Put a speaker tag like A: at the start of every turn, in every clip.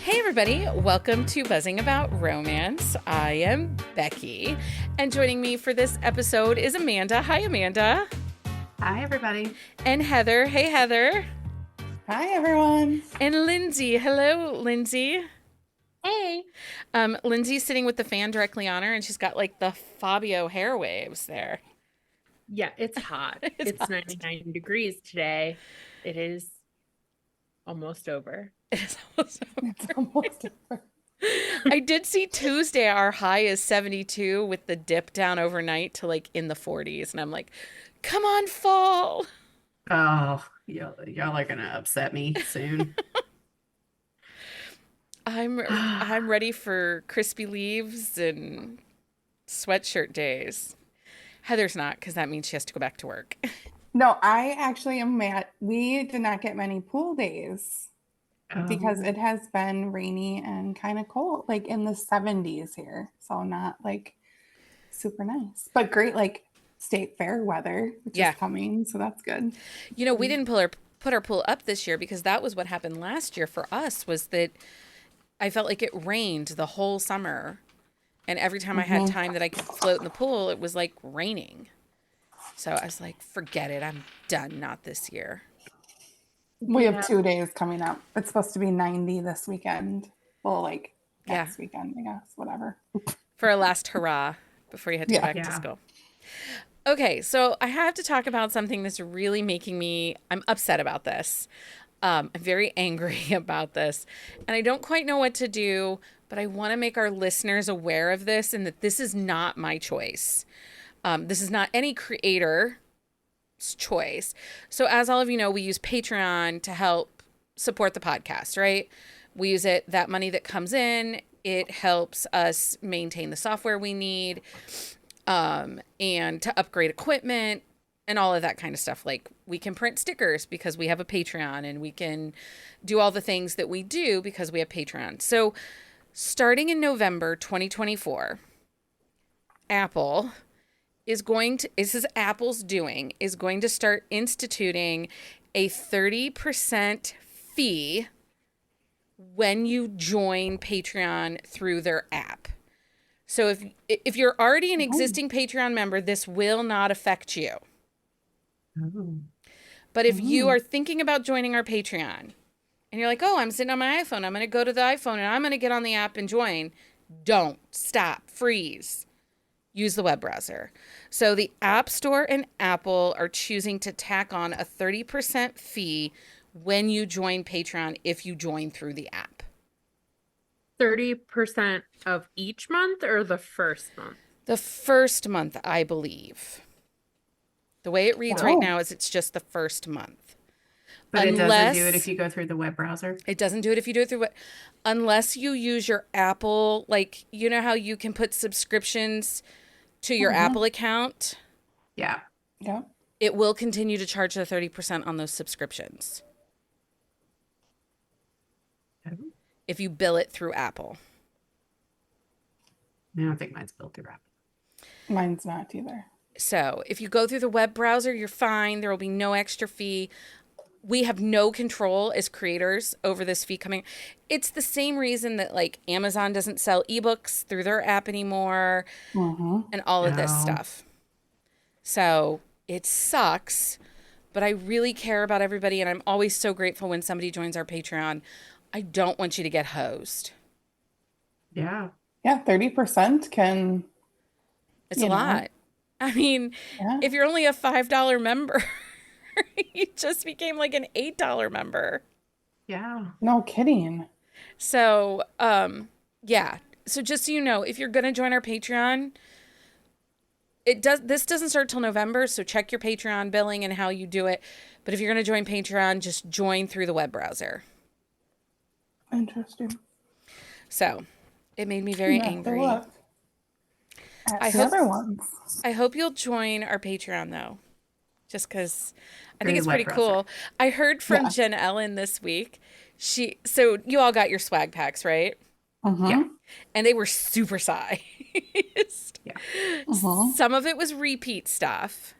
A: Hey, everybody. Welcome to Buzzing About Romance. I am Becky, and joining me for this episode is Amanda. Hi, Amanda.
B: Hi, everybody.
A: And Heather. Hey, Heather.
C: Hi, everyone.
A: And Lindsay. Hello, Lindsay.
B: Hey.
A: Lindsay's sitting with the fan directly on her, and she's got like the Fabio hair waves there.
B: Yeah, it's hot. It's
A: hot.
B: 99 degrees today. It is almost over.
A: It is almost over.
C: It's almost over.
A: I did see Tuesday, our high is 72 with the dip down overnight to like in the 40s. And I'm like, come on, fall.
D: Oh, y'all are gonna upset me soon.
A: I'm ready for crispy leaves and sweatshirt days. Heather's not, because that means she has to go back to work.
C: No, I actually am mad. We did not get many pool days because it has been rainy and kind of cold, like in the 70s here. So not like super nice, but great, like state fair weather, which is coming. So that's good.
A: You know, we didn't put our pool up this year because that was what happened last year for us, was that I felt like it rained the whole summer. And every time I had time that I could float in the pool, it was like raining. So I was like, forget it. I'm done. Not this year.
C: We have 2 days coming up. It's supposed to be 90 this weekend. Well, like next weekend, I guess, whatever.
A: For a last hurrah before you had to go back to school. Okay, so I have to talk about something that's really making me, I'm upset about this. I'm very angry about this. And I don't quite know what to do, but I want to make our listeners aware of this and that this is not my choice. This is not any creator's choice. So as all of you know, we use Patreon to help support the podcast, right? We use it, that money that comes in, it helps us maintain the software we need, and to upgrade equipment and all of that kind of stuff. Like we can print stickers because we have a Patreon, and we can do all the things that we do because we have Patreon. So starting in November 2024, Apple is going to, this is Apple's doing, is going to start instituting a 30% fee when you join Patreon through their app. So if you're already an existing Patreon member, this will not affect you. But if you are thinking about joining our Patreon and you're like, oh, I'm sitting on my iPhone, I'm going to go to the iPhone and I'm going to get on the app and join. Don't. Stop. Freeze. Use the web browser. So the App Store and Apple are choosing to tack on a 30% fee when you join Patreon if you join through the app.
B: 30% of each month or the first month?
A: The first month, I believe. The way it reads right now is it's just the first month.
D: But it doesn't do it if you go through the web browser.
A: It doesn't do it if you do it through unless you use your Apple, like, you know how you can put subscriptions to your Apple account?
D: Yeah.
C: Yeah.
A: It will continue to charge the 30% on those subscriptions. If you bill it through Apple.
D: I don't think mine's built through Apple.
C: Mine's not either.
A: So if you go through the web browser, you're fine. There will be no extra fee. We have no control as creators over this fee coming. It's the same reason that like Amazon doesn't sell ebooks through their app anymore and all of this stuff. So it sucks, but I really care about everybody. And I'm always so grateful when somebody joins our Patreon. I don't want you to get hosed.
D: Yeah.
C: Yeah, 30% can...
A: It's a lot. I mean, if you're only a $5 member, you just became like an $8 member.
D: Yeah.
C: No kidding.
A: So, yeah. So just so you know, if you're going to join our Patreon, this doesn't start till November, so check your Patreon billing and how you do it. But if you're going to join Patreon, just join through the web browser.
C: Interesting.
A: So, it made me very angry.
C: I
A: hope you'll join our Patreon though. Just because I think
D: Great
A: it's pretty
D: web
A: cool. I heard from Jen Ellen this week. So you all got your swag packs, right?
D: Yeah.
A: And they were super sized.
D: Yeah.
A: Some of it was repeat stuff.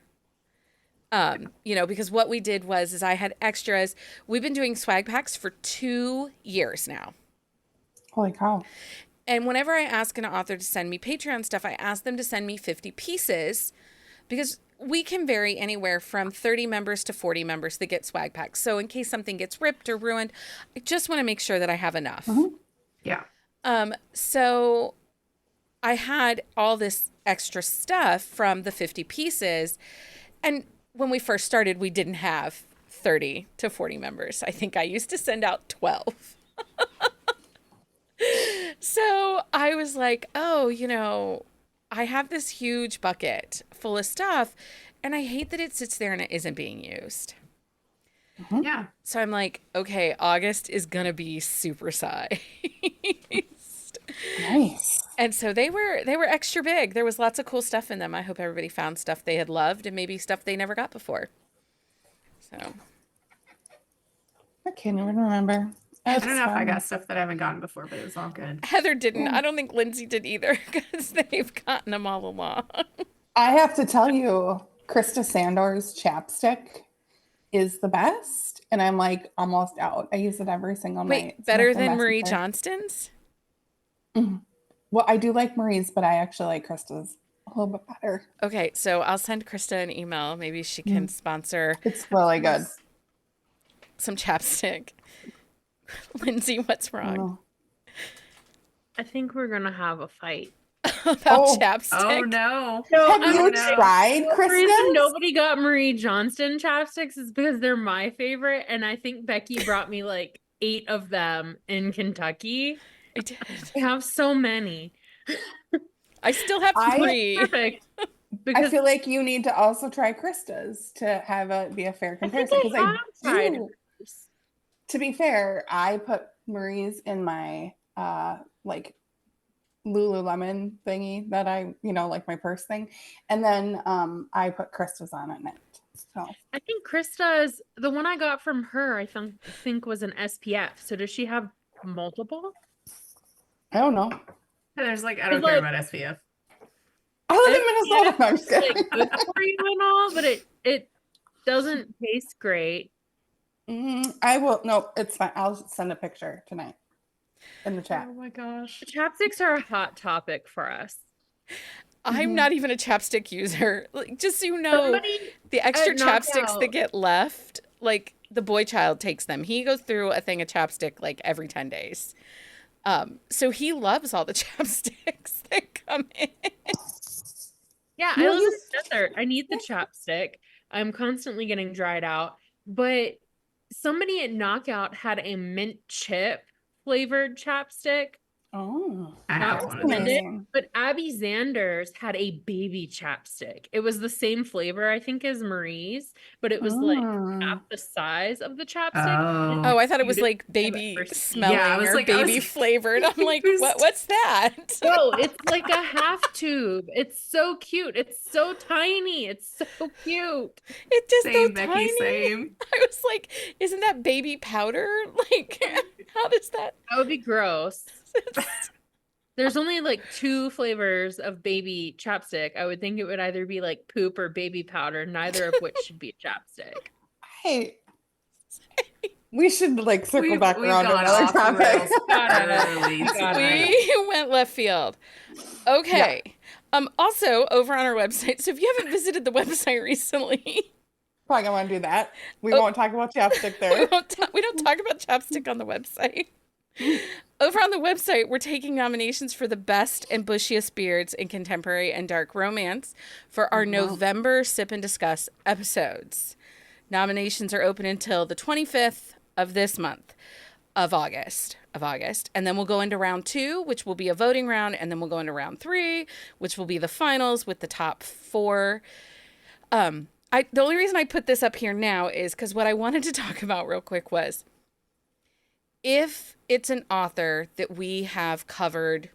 A: You know, because what we did was I had extras. We've been doing swag packs for 2 years now.
C: Holy cow.
A: And whenever I ask an author to send me Patreon stuff, I ask them to send me 50 pieces because we can vary anywhere from 30 members to 40 members that get swag packs. So in case something gets ripped or ruined, I just want to make sure that I have enough.
C: Mm-hmm.
D: Yeah.
A: So I had all this extra stuff from the 50 pieces. And when we first started, we didn't have 30 to 40 members. I think I used to send out 12. So I was like, oh, I have this huge bucket full of stuff and I hate that it sits there and it isn't being used.
C: Mm-hmm.
D: Yeah.
A: So I'm like, okay, August is going to be super sized.
C: Nice.
A: And so they were extra big. There was lots of cool stuff in them. I hope everybody found stuff they had loved and maybe stuff they never got before. So
C: I can't even remember.
D: I don't know if I got stuff that I haven't gotten before, but it was all good.
A: Heather didn't. I don't think Lindsay did either because they've gotten them all along.
C: I have to tell you, Krista Sandor's chapstick is the best. And I'm like almost out. I use it every single night.
A: Wait,
C: It's
A: better
C: nothing
A: than
C: messy
A: Marie
C: there.
A: Johnston's?
C: Well, I do like Marie's, but I actually like Krista's a little bit better.
A: Okay, so I'll send Krista an email. Maybe she can sponsor
C: It's really good.
A: some chapstick. Lindsay, what's wrong?
B: I think we're gonna have a fight.
A: About
C: Oh.
A: chapstick?
D: Oh no.
C: Have
B: I'm
C: you
B: just-
C: tried
B: The reason
C: Krista's?
B: nobody got Marie Johnston chapsticks is because they're my favorite, and I think Becky brought me like 8 of them in Kentucky.
A: I did.
B: I have so many.
A: I still have
C: I-
A: 3.
B: Perfect.
C: I
B: Because
C: feel like you need to also try Krista's to have it be a fair
B: I think
C: comparison.
B: I have tried
C: do. To be fair, I put Marie's in my like Lululemon thingy that I, like my purse thing. And then I put Krista's on at night. So
B: I think Krista's the one I got from her. I think was an SPF. So does she have multiple?
C: I don't know.
D: There's like, I don't
B: It's
D: care
B: like-
D: about SPF.
C: I live in Minnesota. No, I'm just
B: Like
C: kidding.
B: good for you and all, but it doesn't taste great.
C: I will. No, it's fine. I'll send a picture tonight in the chat.
D: Oh my gosh.
B: Chapsticks are a hot topic for us.
A: I'm
C: Mhm.
A: not even a chapstick user. Like, just so you know,
B: Somebody
A: the extra
B: at
A: chapsticks
B: Knockout-
A: that get left, like the boy child takes them. He goes through a thing of chapstick like every 10 days. So he loves all the chapsticks that come in.
B: Yeah,
C: Well,
B: I live
C: you-
B: in the desert. I need the chapstick. I'm constantly getting dried out. But somebody at Knockout had a mint chip flavored chapstick.
C: Oh,
D: I
B: Not
D: have one of
B: recommended.
D: those.
C: amazing.
B: But Abby Zanders had a baby chapstick. It was the same flavor, I think, as Marie's, but it was like half the size of the chapstick.
D: Oh.
A: Oh, I thought it was
B: Cutest
A: like
B: I've
A: baby
B: ever seen.
A: smelling
D: Yeah, I was
A: or
D: like- I was
A: baby flavored. I'm like,
D: confused.
A: what's that?
B: No, it's like a half tube. It's so cute. It's so tiny. It's so cute.
A: It's just
D: Same,
A: so
D: Becky,
A: tiny.
D: same.
A: I was like, isn't that baby powder? Like, how does that?
B: That would be gross. There's only like 2 flavors of baby chapstick. I would think it would either be like poop or baby powder, neither of which should be a chapstick.
C: Hey, we should like circle
D: We've-
C: back
D: we've
C: around to
D: gone
C: another
D: off the
C: topic.
D: rails
B: Got it.
D: early
B: Got it.
D: tonight.
A: We went left field. Okay. Also, over on our website. So if you haven't visited the website recently,
C: Probably gonna want to do that. We
A: Oh.
C: won't talk about chapstick
A: we
C: there.
A: don't talk about chapstick on the website. Over on the website, we're taking nominations for the best and bushiest beards in contemporary and dark romance for our November Sip and Discuss episodes. Nominations are open until the 25th of this month of August. And then we'll go into round 2, which will be a voting round, and then we'll go into round 3, which will be the finals with the top 4. The only reason I put this up here now is because what I wanted to talk about real quick was if it's an author that we have covered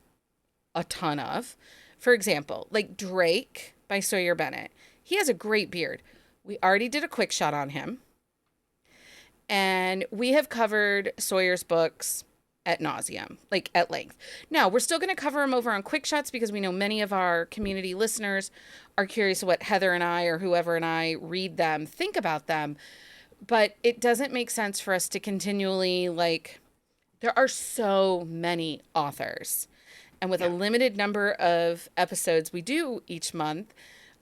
A: a ton of, for example, like Drake by Sawyer Bennett, he has a great beard. We already did a quick shot on him. And we have covered Sawyer's books at nauseum, like at length. Now, we're still going to cover them over on quick shots because we know many of our community listeners are curious what Heather and I or whoever and I read them, think about them. But it doesn't make sense for us to continually There are so many authors. And with a limited number of episodes we do each month,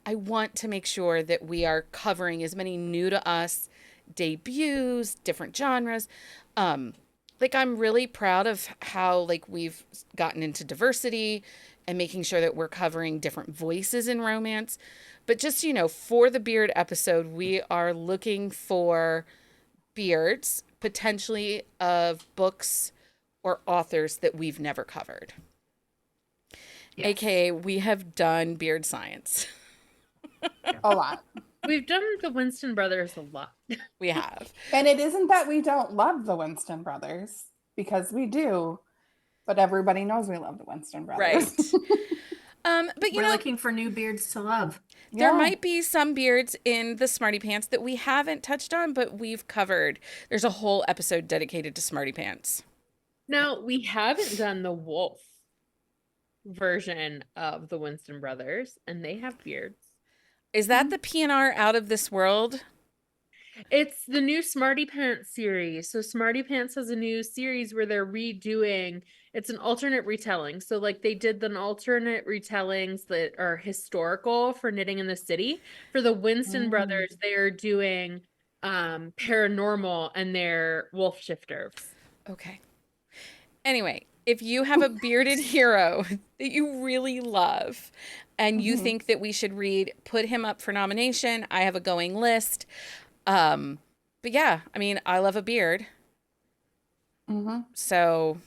A: I want to make sure that we are covering as many new to us debuts, different genres. Like I'm really proud of how like we've gotten into diversity and making sure that we're covering different voices in romance. But just, you know, for the beard episode, we are looking for beards, potentially of books or authors that we've never covered.
D: Yes.
A: AKA, we have done beard science.
C: A lot.
B: We've done the Winston brothers a lot.
A: We have.
C: And it isn't that we don't love the Winston brothers, because we do, but everybody knows we love the Winston brothers.
A: Right. But you
D: We're
A: know,
D: looking for new beards to love.
A: there might be some beards in the Smarty Pants that we haven't touched on, but we've covered. There's a whole episode dedicated to Smarty Pants.
B: Now, we haven't done the wolf version of the Winston brothers, and they have beards.
A: Is that the PNR Out of This World?
B: It's the new Smarty Pants series. So Smarty Pants has a new series where they're redoing, it's an alternate retelling. So like they did an alternate retellings that are historical for Knitting in the City. For the Winston brothers, they are doing paranormal, and they're wolf shifters.
A: Okay. Anyway, if you have a bearded hero that you really love and you think that we should read, put him up for nomination. I have a going list. But yeah, I mean, I love a beard. So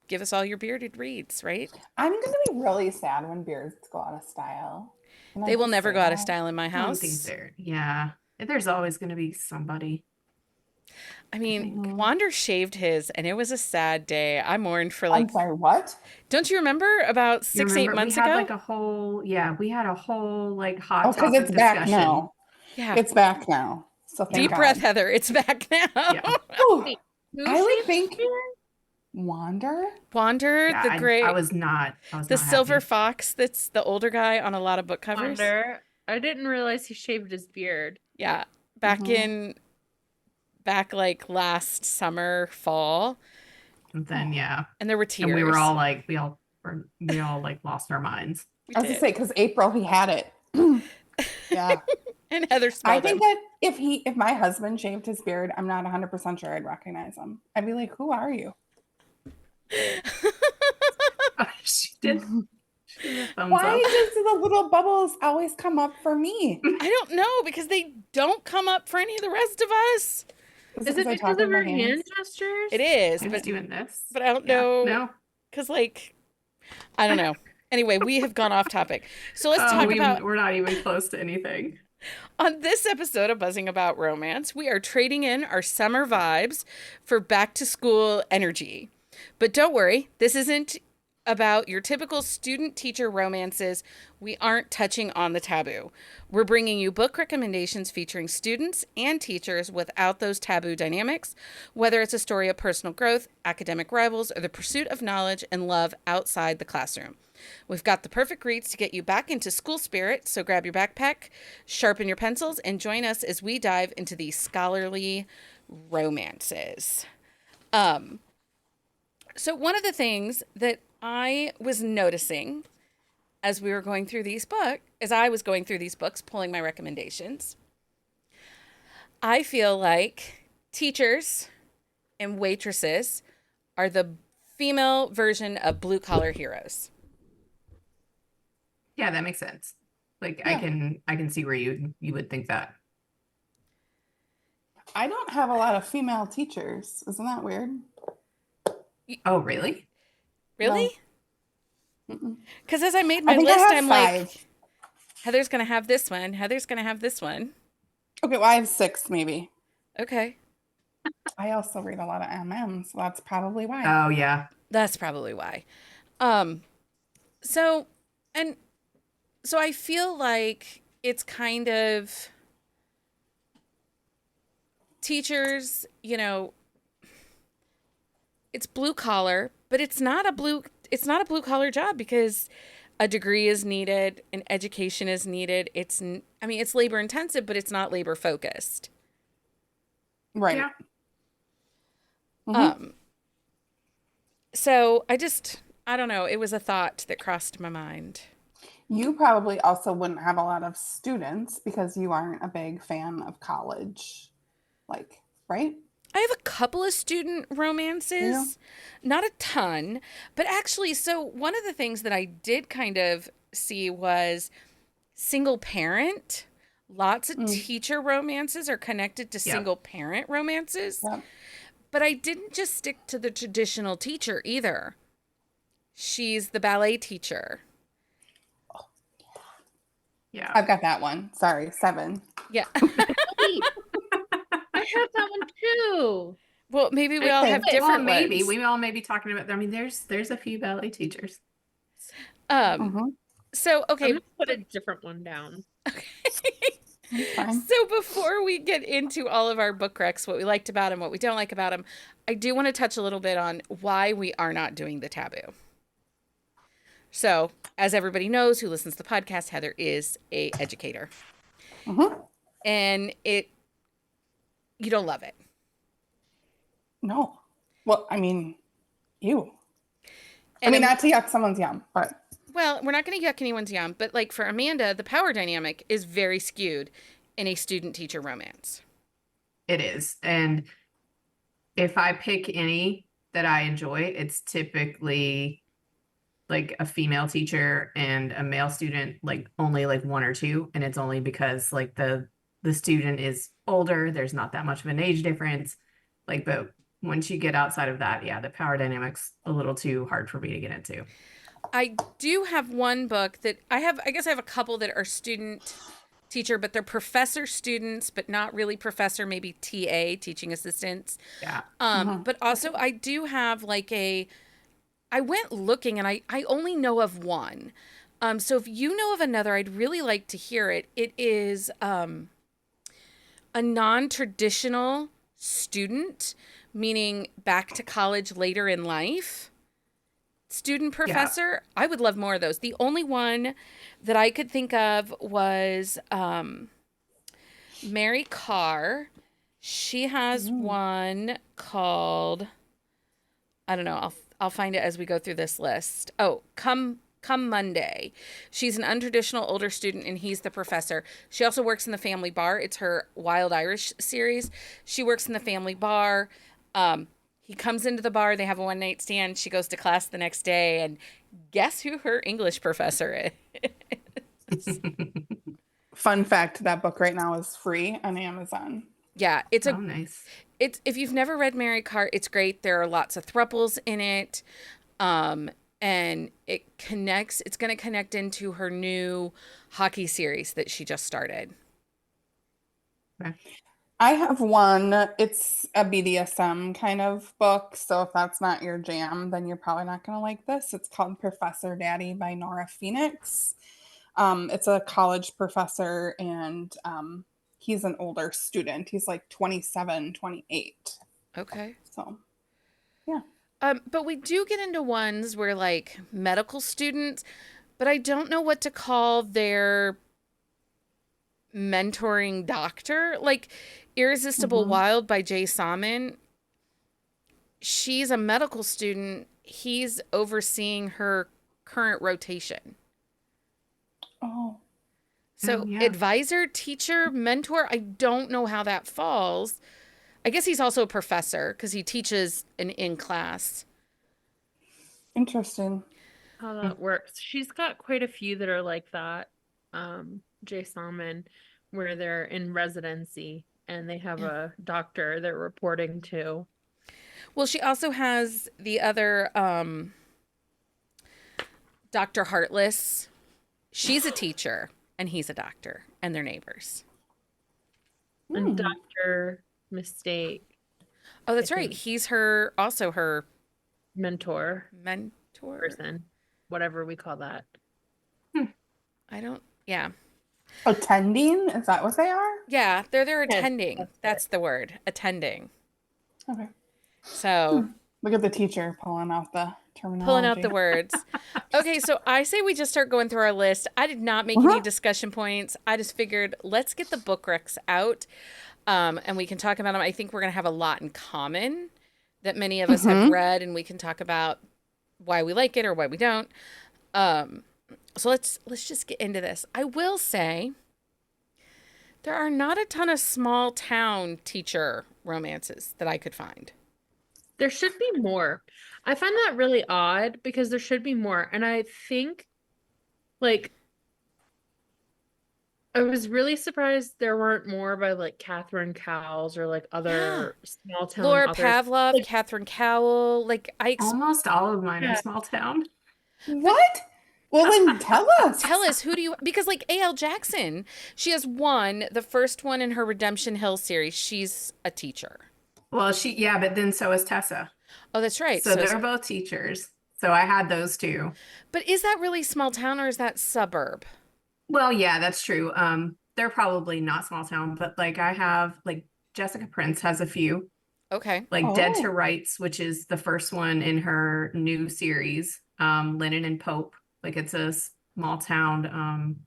A: give us all your bearded reads, right?
C: I'm going to be really sad when beards go out of style.
A: They will never go out of style in my
D: I don't
A: house.
D: think there's always going to be somebody.
A: I mean, Wander shaved his, and it was a sad day. I mourned for like.
C: I'm sorry, what?
A: Don't you remember about 6-8 months
D: we
A: ago?
D: had like a whole, we had a whole like hot
C: Oh, because
D: topic
C: it's back
D: discussion.
C: now.
A: Yeah.
C: It's back now. So thank
A: Deep
C: God.
A: breath, Heather. It's back now.
D: Yeah.
C: Ooh,
B: Wait, who
C: I would
B: shaved
C: think
B: his beard?
C: Wander.
A: Wander,
D: Yeah,
A: the great,
D: I was not
A: the silver
D: happy.
A: fox. That's the older guy on a lot of book covers.
B: Wonder. I didn't realize he shaved his beard.
A: Yeah, back like last summer, fall,
D: And then
A: and there were tears.
D: and we were all like, we all like lost our minds.
A: We
C: I was
A: did.
C: gonna say, because April he had it. Yeah.
A: And Heather
C: I
A: smelled
C: think
A: him.
C: that if my husband shaved his beard, I'm not 100% sure I'd recognize him. I'd be like, who are you?
D: She did. She did a thumbs
C: Why
D: up.
C: does the little bubbles always come up for me?
A: I don't know, because they don't come up for any of the rest of us.
B: Is it
C: I
B: because
C: talk
B: of
C: with my
B: her hand
C: hands?
B: gestures?
A: It is,
D: I was
A: but
D: doing this.
A: I don't
D: Yeah,
A: know,
D: No.
A: because like, I don't know. Anyway, we have gone off topic. So let's talk about,
D: We're not even close to anything.
A: on this episode of Buzzing About Romance, we are trading in our summer vibes for back to school energy. But don't worry, this isn't about your typical student-teacher romances. We aren't touching on the taboo. We're bringing you book recommendations featuring students and teachers without those taboo dynamics, whether it's a story of personal growth, academic rivals, or the pursuit of knowledge and love outside the classroom. We've got the perfect reads to get you back into school spirit, so grab your backpack, sharpen your pencils, and join us as we dive into these scholarly romances. So one of the things that I was noticing as we were going through these books, as I was going through these books, pulling my recommendations, I feel like teachers and waitresses are the female version of blue collar heroes.
D: Yeah, that makes sense. Like
C: Yeah.
D: I can see where you would think that.
C: I don't have a lot of female teachers. Isn't that weird?
D: Oh, really?
A: Really?
C: Mm-mm.
A: Because as I made
C: I
A: my
C: think I
A: list,
C: have
A: I'm
C: 5.
A: like, Heather's going to have this one. Heather's going to have this one.
C: Okay, well, I have 6 maybe.
A: Okay.
C: I also read a lot of MM, so that's probably why.
D: Oh, yeah.
A: That's probably why. So I feel like it's kind of teachers, it's blue collar, but it's not a blue collar job because a degree is needed, an education is needed. It's labor intensive, but it's not labor focused.
C: Right.
D: Yeah.
A: Um, so I don't know. It was a thought that crossed my mind.
C: You probably also wouldn't have a lot of students because you aren't a big fan of college, like, right?
A: I have a couple of student romances, not a ton, but actually, so one of the things that I did kind of see was single parent. Lots of teacher romances are connected to single parent romances.
C: Yep.
A: But I didn't just stick to the traditional teacher either. She's the ballet teacher.
D: Yeah.
C: I've got that one. Sorry, 7.
A: Yeah.
B: I have that one too.
A: Well, maybe we all have different
D: maybe
A: ones.
D: we all may be talking about. I mean, there's a few ballet teachers.
A: So okay,
B: I'm gonna put a different one down.
C: Fine.
A: so before we get into all of our book recs, what we liked about them, what we don't like about them, I do want to touch a little bit on why we are not doing the taboo. So, as everybody knows who listens to the podcast, Heather is a educator. And you don't love it.
C: No. Well, I mean, you. I mean, not to yuck someone's yum, but.
A: Well, we're not going to yuck anyone's yum, but like for Amanda, the power dynamic is very skewed in a student-teacher romance.
D: It is. And if I pick any that I enjoy, it's typically like a female teacher and a male student, like only like 1 or 2. And it's only because like the student is older. There's not that much of an age difference. Like, but once you get outside of that, yeah, the power dynamic's a little too hard for me to get into.
A: I do have one book that I guess I have a couple that are student teacher, but they're professor students, but not really professor, maybe TA, teaching assistants.
D: Yeah.
A: But also I do have like I went looking and I only know of one. So if you know of another, I'd really like to hear it. It is a non-traditional student, meaning back to college later in life. Student professor. I would love more of those. The only one that I could think of was Mary Carr. She has one called, I don't know, I'll find it as we go through this list. Oh, Come Monday. She's an untraditional older student and he's the professor. She also works in the family bar. It's her Wild Irish series. She works in the family bar. He comes into the bar, they have a one-night stand, she goes to class the next day, and guess who her English professor is?
C: Fun fact, that book right now is free on Amazon.
A: Yeah,
D: nice.
A: It's if you've never read Mary Carr, it's great. There are lots of thruples in it. And it's going to connect into her new hockey series that she just started.
D: Okay.
C: I have one. It's a BDSM kind of book. So if that's not your jam, then you're probably not going to like this. It's called Professor Daddy by Nora Phoenix. It's a college professor and he's an older student. He's like 27, 28.
A: Okay.
C: So, yeah.
A: But we do get into ones where like medical students, but I don't know what to call their mentoring doctor. Like Irresistible Wild by Jay Salmon. She's a medical student. He's overseeing her current rotation.
C: Oh.
A: So advisor, teacher, mentor, I don't know how that falls. I guess he's also a professor because he teaches an in-class.
C: Interesting.
B: How that works. She's got quite a few that are like that. Jay Salmon, where they're in residency and they have a doctor they're reporting to.
A: Well, she also has the other Dr. Heartless. She's a teacher and he's a doctor and they're neighbors.
B: And Dr. Mistake.
A: Oh, that's right. He's her
B: mentor
A: mentor
B: person, whatever we call that.
C: Attending? Is that what they are?
A: Yeah, they're attending. That's the word. Attending.
C: Okay.
A: So
C: look at the teacher pulling out the terminology.
A: Pulling out the words. Okay, so I say we just start going through our list. I did not make any discussion points. I just figured let's get the book recs out and we can talk about them. I think we're going to have a lot in common that many of us have read, and we can talk about why we like it or why we don't. So let's just get into this. I will say there are not a ton of small town teacher romances that I could find.
B: There should be more. I find that really odd because there should be more. And I think, like, I was really surprised there weren't more by like Catherine Cowles or like other small town
A: Laura
B: authors.
A: Pavlov,
B: Like,
A: Catherine Cowell. Like
D: Almost all of mine are small town.
C: What? Well, then tell us.
A: Tell us, who do you, because like A.L. Jackson, she has the first one in her Redemption Hill series. She's a teacher.
D: Well, but then so is Tessa.
A: Oh, that's right.
D: So they're both teachers. So I had those two.
A: But is that really small town or is that suburb?
D: Well, yeah, that's true. They're probably not small town, but like I have like Jessica Prince has a few.
A: Okay.
D: Like Dead to Rights, which is the first one in her new series. Lennon and Pope. Like it's a small town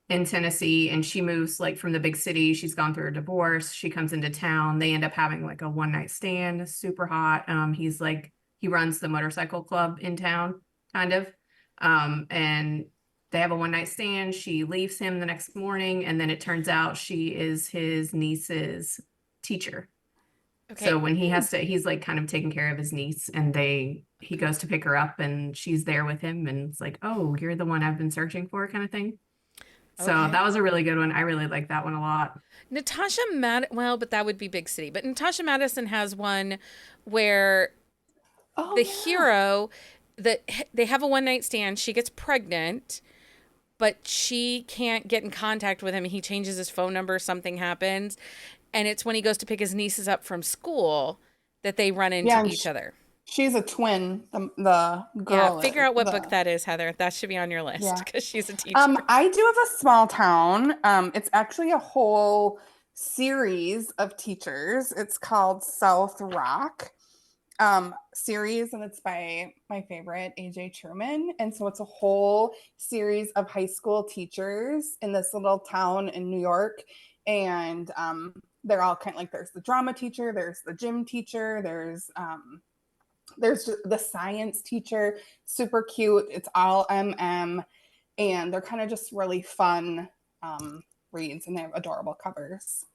D: in Tennessee, and she moves like from the big city. She's gone through a divorce. She comes into town. They end up having like a one-night stand, super hot. He's like, he runs the motorcycle club in town, kind of. And they have a one-night stand. She leaves him the next morning, and then it turns out she is his niece's teacher. Okay. So when he's like kind of taking care of his niece, and he goes to pick her up, and she's there with him, and it's like, oh, you're the one I've been searching for, kind of thing. So that was a really good one. I really like that one a lot.
A: Natasha but that would be big city. But Natasha Madison has one where hero, they have a one-night stand. She gets pregnant, but she can't get in contact with him. He changes his phone number. Something happens. And it's when he goes to pick his nieces up from school that they run into each other.
C: She's a twin, the girl.
A: Yeah, figure out what book that is, Heather. That should be on your list because she's a teacher.
C: I do have a small town. It's actually a whole series of teachers. It's called South Rock series, and it's by my favorite, A.J. Truman. And so it's a whole series of high school teachers in this little town in New York. And they're all kind of like, there's the drama teacher, there's the gym teacher, there's the science teacher, super cute. It's all MM, and they're kind of just really fun reads, and they have adorable covers.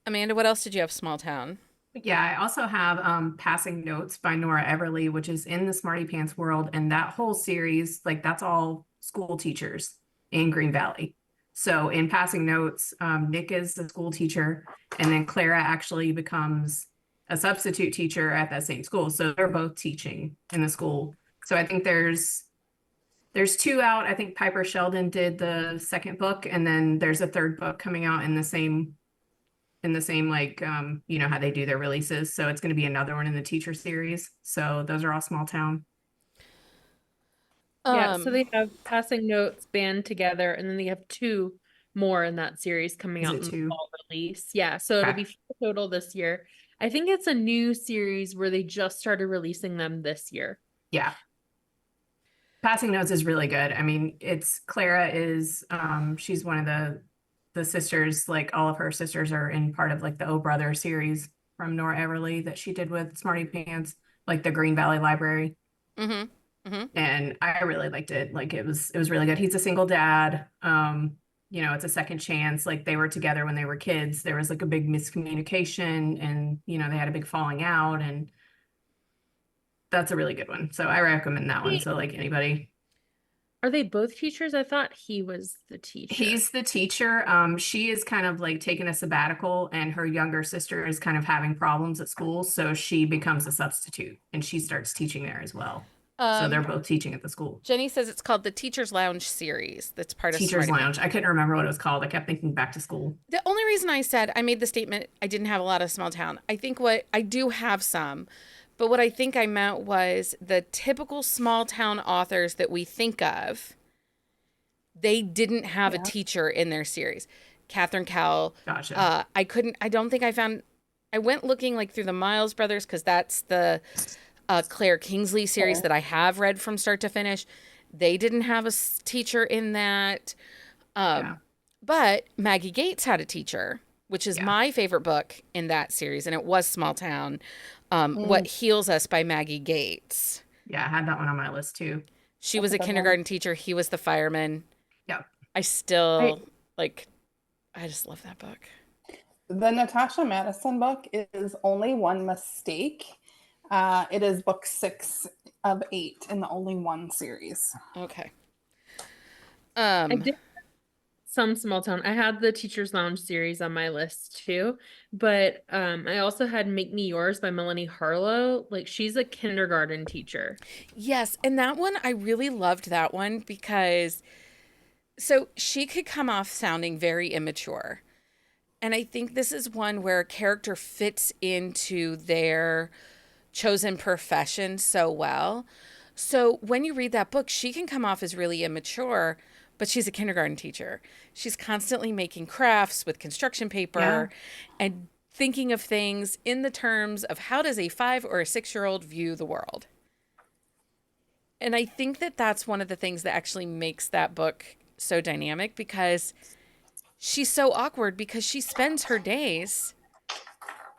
A: Amanda, what else did you have? Small town.
D: Yeah, I also have Passing Notes by Nora Everly, which is in the Smarty Pants world, and that whole series, like that's all school teachers in Green Valley. So in Passing Notes, Nick is the school teacher, and then Clara actually becomes a substitute teacher at that same school. So they're both teaching in the school. So I think there's two out. I think Piper Sheldon did the second book, and then there's a third book coming out in the same like you know how they do their releases. So it's going to be another one in the teacher series. So those are all small town.
B: Yeah, so they have Passing Notes band together, and then they have two more in that series coming out in the fall release. Yeah, so it'll be 4 total this year. I think it's a new series where they just started releasing them this year.
D: Yeah. Passing Notes is really good. I mean, Clara is she's one of the sisters, like all of her sisters are in part of like the O Brother series from Nora Everly that she did with Smarty Pants, like the Green Valley Library. Mm-hmm. Mm-hmm. And I really liked it. Like it was really good. He's a single dad. You know, it's a second chance. Like they were together when they were kids. There was like a big miscommunication, and you know, they had a big falling out, and that's a really good one. So I recommend that one. So like anybody.
B: Are they both teachers? I thought he was the teacher.
D: He's the teacher. She is kind of like taking a sabbatical, and her younger sister is kind of having problems at school. So she becomes a substitute, and she starts teaching there as well. So they're both teaching at the school.
A: Jenny says it's called the Teacher's Lounge series. That's part of
D: Teacher's Lounge. I couldn't remember what it was called. I kept thinking back to school.
A: The only reason I made the statement, I didn't have a lot of small town. I think I do have some, but what I think I meant was the typical small town authors that we think of, they didn't have a teacher in their series. Catherine Cowell.
D: Gotcha.
A: I went looking like through the Miles Brothers, because that's the Claire Kingsley series that I have read from start to finish. They didn't have a teacher in that. But Maggie Gates had a teacher. which is
D: Yeah.
A: my favorite book in that series, and it was Small Town. What Heals Us by Maggie Gates.
D: Yeah, I had that one on my list too.
A: She
C: That's
A: was
C: a
A: a
C: good one.
A: kindergarten teacher. He was the fireman.
D: Yep.
A: I still I just love that book.
C: The Natasha Madison book is Only One Mistake. It is book 6 of 8 in the Only One series.
A: Okay.
B: I did some Small Town. I had the Teacher's Lounge series on my list too, but I also had Make Me Yours by Melanie Harlow. Like, she's a kindergarten teacher.
A: Yes, and that one, I really loved that one because so she could come off sounding very immature. And I think this is one where a character fits into their chosen profession so well. So when you read that book, she can come off as really immature, but she's a kindergarten teacher. She's constantly making crafts with construction paper and thinking of things in the terms of how does a 5 or a 6-year-old view the world. And I think that that's one of the things that actually makes that book so dynamic, because she's so awkward because she spends her days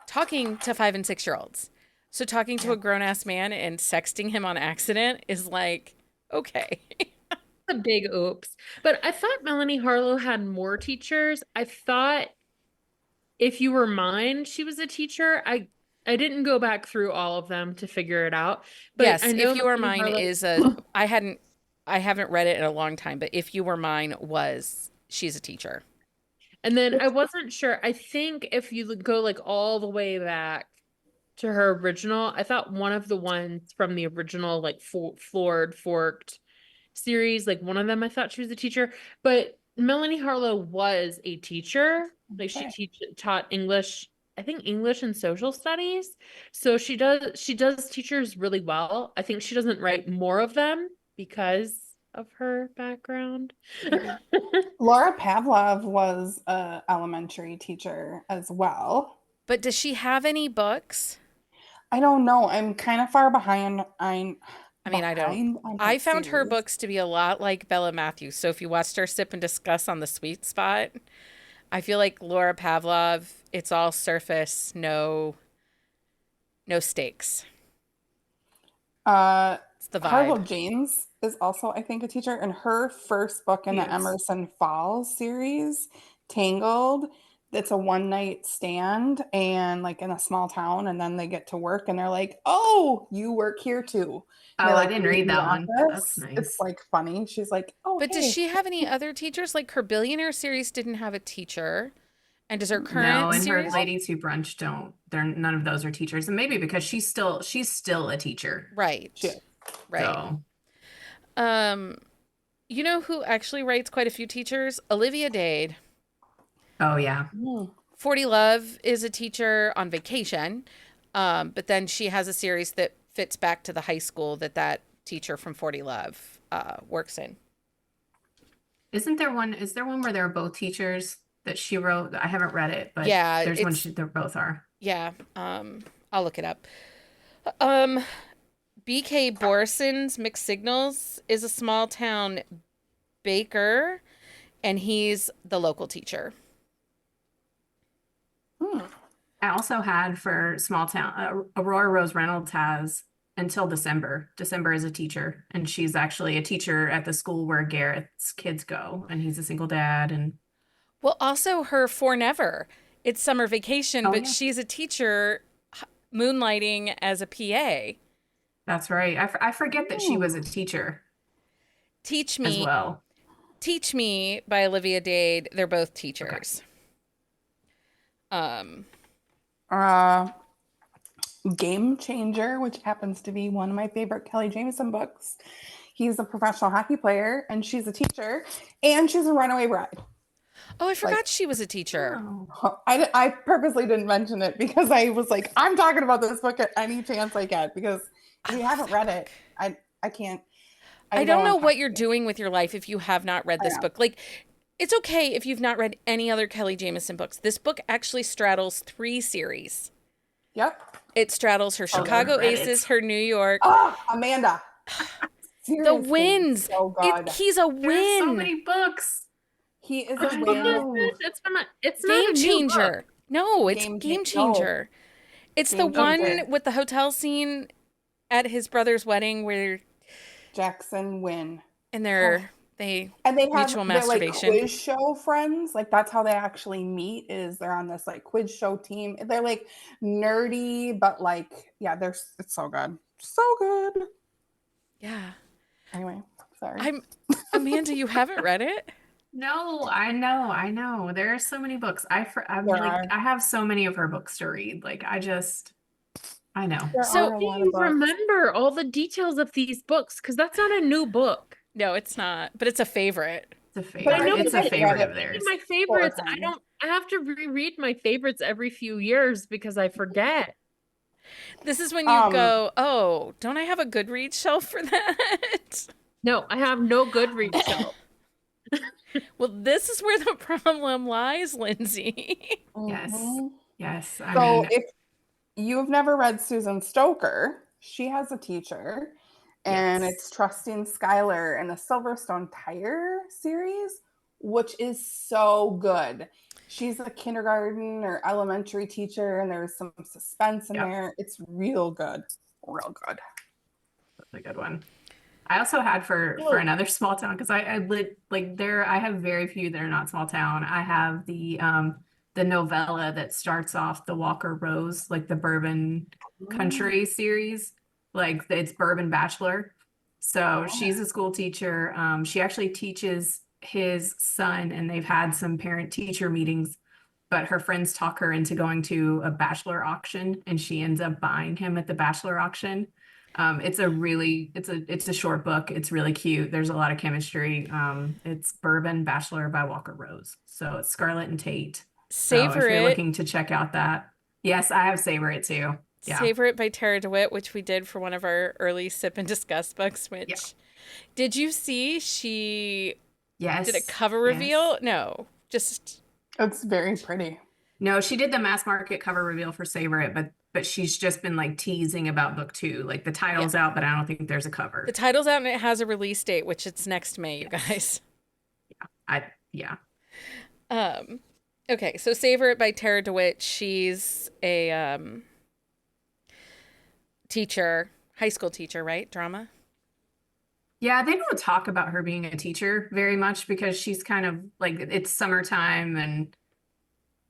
A: talking to 5 and 6-year-olds. So talking to a grown-ass man and sexting him on accident is like, okay.
B: A big oops. But I thought Melanie Harlow had more teachers. I thought If You Were Mine, she was a teacher. I didn't go back through all of them to figure it out. But
A: Yes,
B: I know
A: If You Were
B: Melanie
A: Mine
B: Harlow-
A: is I haven't read it in a long time, but If You Were Mine she's a teacher.
B: And then I wasn't sure. I think if you go like all the way back to her original, I thought one of the ones from the original like Floored Forked series, like one of them, I thought she was a teacher. But Melanie Harlow was a teacher. Like
C: Okay.
B: she taught English, I think English and social studies. So she does teachers really well. I think she doesn't write more of them because of her background.
C: Laura Pavlov was an elementary teacher as well.
A: But does she have any books?
C: I don't know. I'm kind of far behind.
A: I found her books to be a lot like Bella Matthews. So if you watched her Sip and Discuss on The Sweet Spot, I feel like Laura Pavlov, it's all surface, no stakes. It's the vibe.
C: Harlow James is also, I think, a teacher. And her first book in the
D: Yes.
C: Emerson Falls series, Tangled, it's a one-night stand and like in a small town, and then they get to work and they're like, "Oh, you work here too." And
D: Oh,
C: they,
D: I didn't read
C: the
D: that one.
C: office.
D: That's nice.
C: It's like funny. She's like, "Oh,
A: But does
C: hey."
A: she have any other teachers? Like her Billionaire series didn't have a teacher. And does her current
D: No, and her
A: series?
D: Ladies Who Brunch don't. They're none of those are teachers, and maybe because she's still a teacher.
A: Right.
C: She is.
A: Right.
D: So,
A: You know who actually writes quite a few teachers? Olivia Dade.
D: oh yeah.
A: 40 Love is a teacher on vacation, but then she has a series that fits back to the high school that teacher from 40 Love works in.
D: Is there one where they're both teachers that she wrote? I haven't read it, but
A: Yeah,
D: there's one
A: it's-
D: they both are.
A: Yeah, I'll look it up. BK Borison's Mixed Signals is a small town baker, and he's the local teacher.
D: I also had for Small Town, Aurora Rose Reynolds has until December. December is a teacher, and she's actually a teacher at the school where Garrett's kids go, and he's a single dad. And
A: Well, also her For Never. It's summer vacation,
D: Oh,
A: but
D: yeah.
A: she's a teacher moonlighting as a PA.
D: that's right. I forget that she was a teacher
A: Teach
D: as
A: Me,
D: well.
A: Teach Me by Olivia Dade. They're both teachers.
C: Game Changer, which happens to be one of my favorite Kelly Jameson books. He's a professional hockey player and she's a teacher and she's a runaway bride.
A: Oh, I forgot she was a teacher.
D: Oh.
C: I purposely didn't mention it because I was like, I'm talking about this book at any chance I get because if you haven't read it, I can't.
A: I don't know what you're doing with your life if you have not read this book. Like, it's okay if you've not read any other Kelly Jameson books. This book actually straddles 3 series.
C: Yep.
A: It straddles her Chicago
D: read it.
A: Aces, her New York.
C: Oh, Amanda.
A: The
C: Seriously,
A: Winds.
C: so good.
A: He's a win.
D: There's so many books.
C: He is
B: Which
C: a
B: book is
C: whale.
B: this? It's not
A: Game
B: a new
A: Changer.
B: book.
A: No, it's
C: Game
A: Game
C: Cha- no.
A: Changer. It's the
C: Game
A: one
C: Changer.
A: with the hotel scene at his brother's wedding where
C: Jackson Wynn.
A: and
C: Oh.
A: they
C: And they have
A: mutual
C: their like
A: masturbation.
C: quiz show friends. Like that's how they actually meet. Is they're on this like quiz show team. They're like nerdy, but like yeah, it's so good, so good.
A: Yeah.
C: Anyway, sorry.
A: Amanda, you haven't read it?
D: No, I know. There are so many books. I'm
C: There
D: like,
C: are.
D: I have so many of her books to read. Like, I know.
C: There
A: So-
C: are a
B: Do
C: lot
B: you
C: of books.
B: remember all the details of these books? Because that's not a new book.
A: No, it's not, but it's a favorite.
D: It's a
C: But I
D: favorite.
C: know
D: It's a
C: that
D: favorite
C: Reddit
D: of theirs.
B: My favorites,
C: times.
B: I have to reread my favorites every few years because I forget.
A: This is when you go, oh, don't I have a Goodreads shelf for that?
B: No, I have no Goodreads shelf.
A: Well, this is where the problem lies, Lindsay.
D: Yes.
C: Mhm.
D: Yes. I
C: So
D: mean,
C: if you've never read Susan Stoker, she has a teacher, and
D: Yes.
C: it's Trusting Skylar in the Silverstone Tire series, which is so good. She's a kindergarten or elementary teacher, and there's some suspense in
D: Yep.
C: there. It's real good. Real good.
D: that's a good one. I also had for another small town because I lit like there I have very few that are not small town. I have the novella that starts off the Walker Rose, like the Bourbon Country series. Like it's Bourbon Bachelor. So she's a school teacher. She actually teaches his son, and they've had some parent teacher meetings, but her friends talk her into going to a bachelor auction, and she ends up buying him at the bachelor auction. It's a short book. It's really cute. There's a lot of chemistry. It's Bourbon Bachelor by Walker Rose. So it's Scarlett and Tate. So if
A: Savor
D: you're
A: It.
D: looking to check out that, yes, I have Savor It too. Yeah.
A: Savor It by Tara DeWitt, which we did for one of our early sip and discuss books, which
D: Yeah.
A: did you see she
D: Yes.
A: did a cover
D: Yes.
A: reveal? No, just
C: It's very pretty.
D: No, she did the mass market cover reveal for Savor It, but she's just been like teasing about book 2. Like the title's out, but I don't think there's a cover.
A: the title's out and it has a release date, which it's next May, you guys.
D: Yeah.
A: Okay, so Savor It by Tara DeWitt. She's a teacher, high school teacher, right? Drama.
D: Yeah, they don't talk about her being a teacher very much because she's kind of like it's summertime and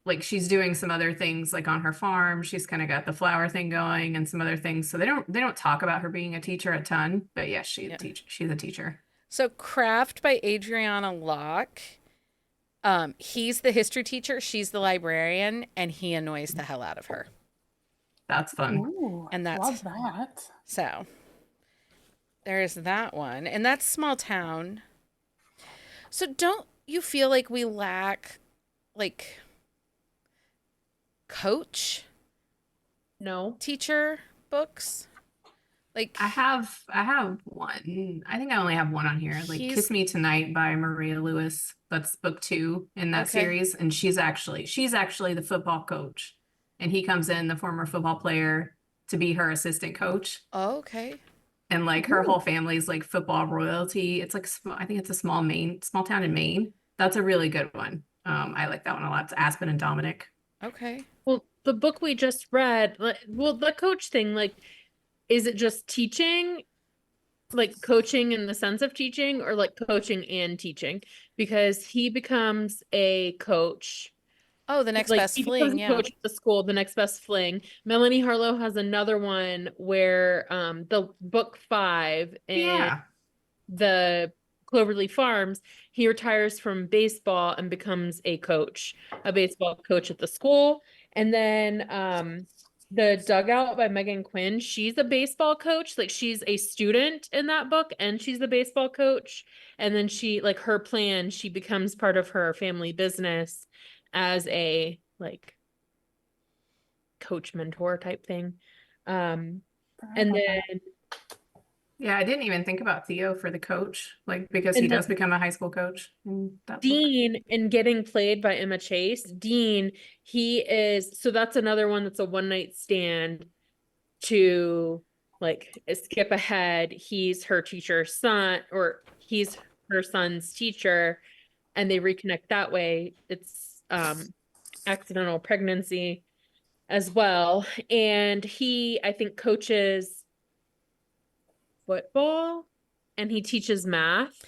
D: like she's doing some other things like on her farm. She's kind of got the flower thing going and some other things. So they don't talk about her being a teacher a ton, but yes, she's a teacher.
A: So Craft by Adriana Locke. He's the history teacher, she's the librarian, and he annoys the hell out of her.
D: That's fun.
C: Ooh,
A: And
C: love that.
A: So there's that one. And that's small town. So don't you feel like we lack like coach
B: No.
A: teacher books? Like
D: I have one. I think I only have one on here. Like
A: He's-
D: Kiss Me Tonight by Maria Lewis. That's book 2 in that
A: Okay.
D: series. And she's actually the football coach. And he comes in, the former football player, to be her assistant coach.
A: oh, okay.
D: And like her whole family's like football royalty. It's like I think it's a small town in Maine. That's a really good one. I like that one a lot. It's Aspen and Dominic.
A: Okay.
B: Well, the book we just read, well, the coach thing, like, is it just teaching, like coaching in the sense of teaching, or like coaching and teaching? Because he becomes a coach.
A: Oh, the next
B: Like
A: best
B: he becomes
A: fling,
B: a
A: yeah.
B: coach at the school, the next best fling. Melanie Harlow has another one where the book 5 and
D: Yeah.
B: the Cloverleaf Farms, he retires from baseball and becomes a baseball coach at the school. And then The Dugout by Megan Quinn, she's a baseball coach. Like she's a student in that book and she's the baseball coach. And then her plan, she becomes part of her family business as a like coach mentor type thing. And then
D: Yeah, I didn't even think about Theo for the coach, like because he
B: And
D: does become a high school coach in that book.
B: Dean, and getting played by Emma Chase. Dean, so that's another one that's a one night stand to like skip ahead. He's her teacher's son, or he's her son's teacher. and they reconnect that way. It's accidental pregnancy as well. And he, I think, coaches football and he teaches math.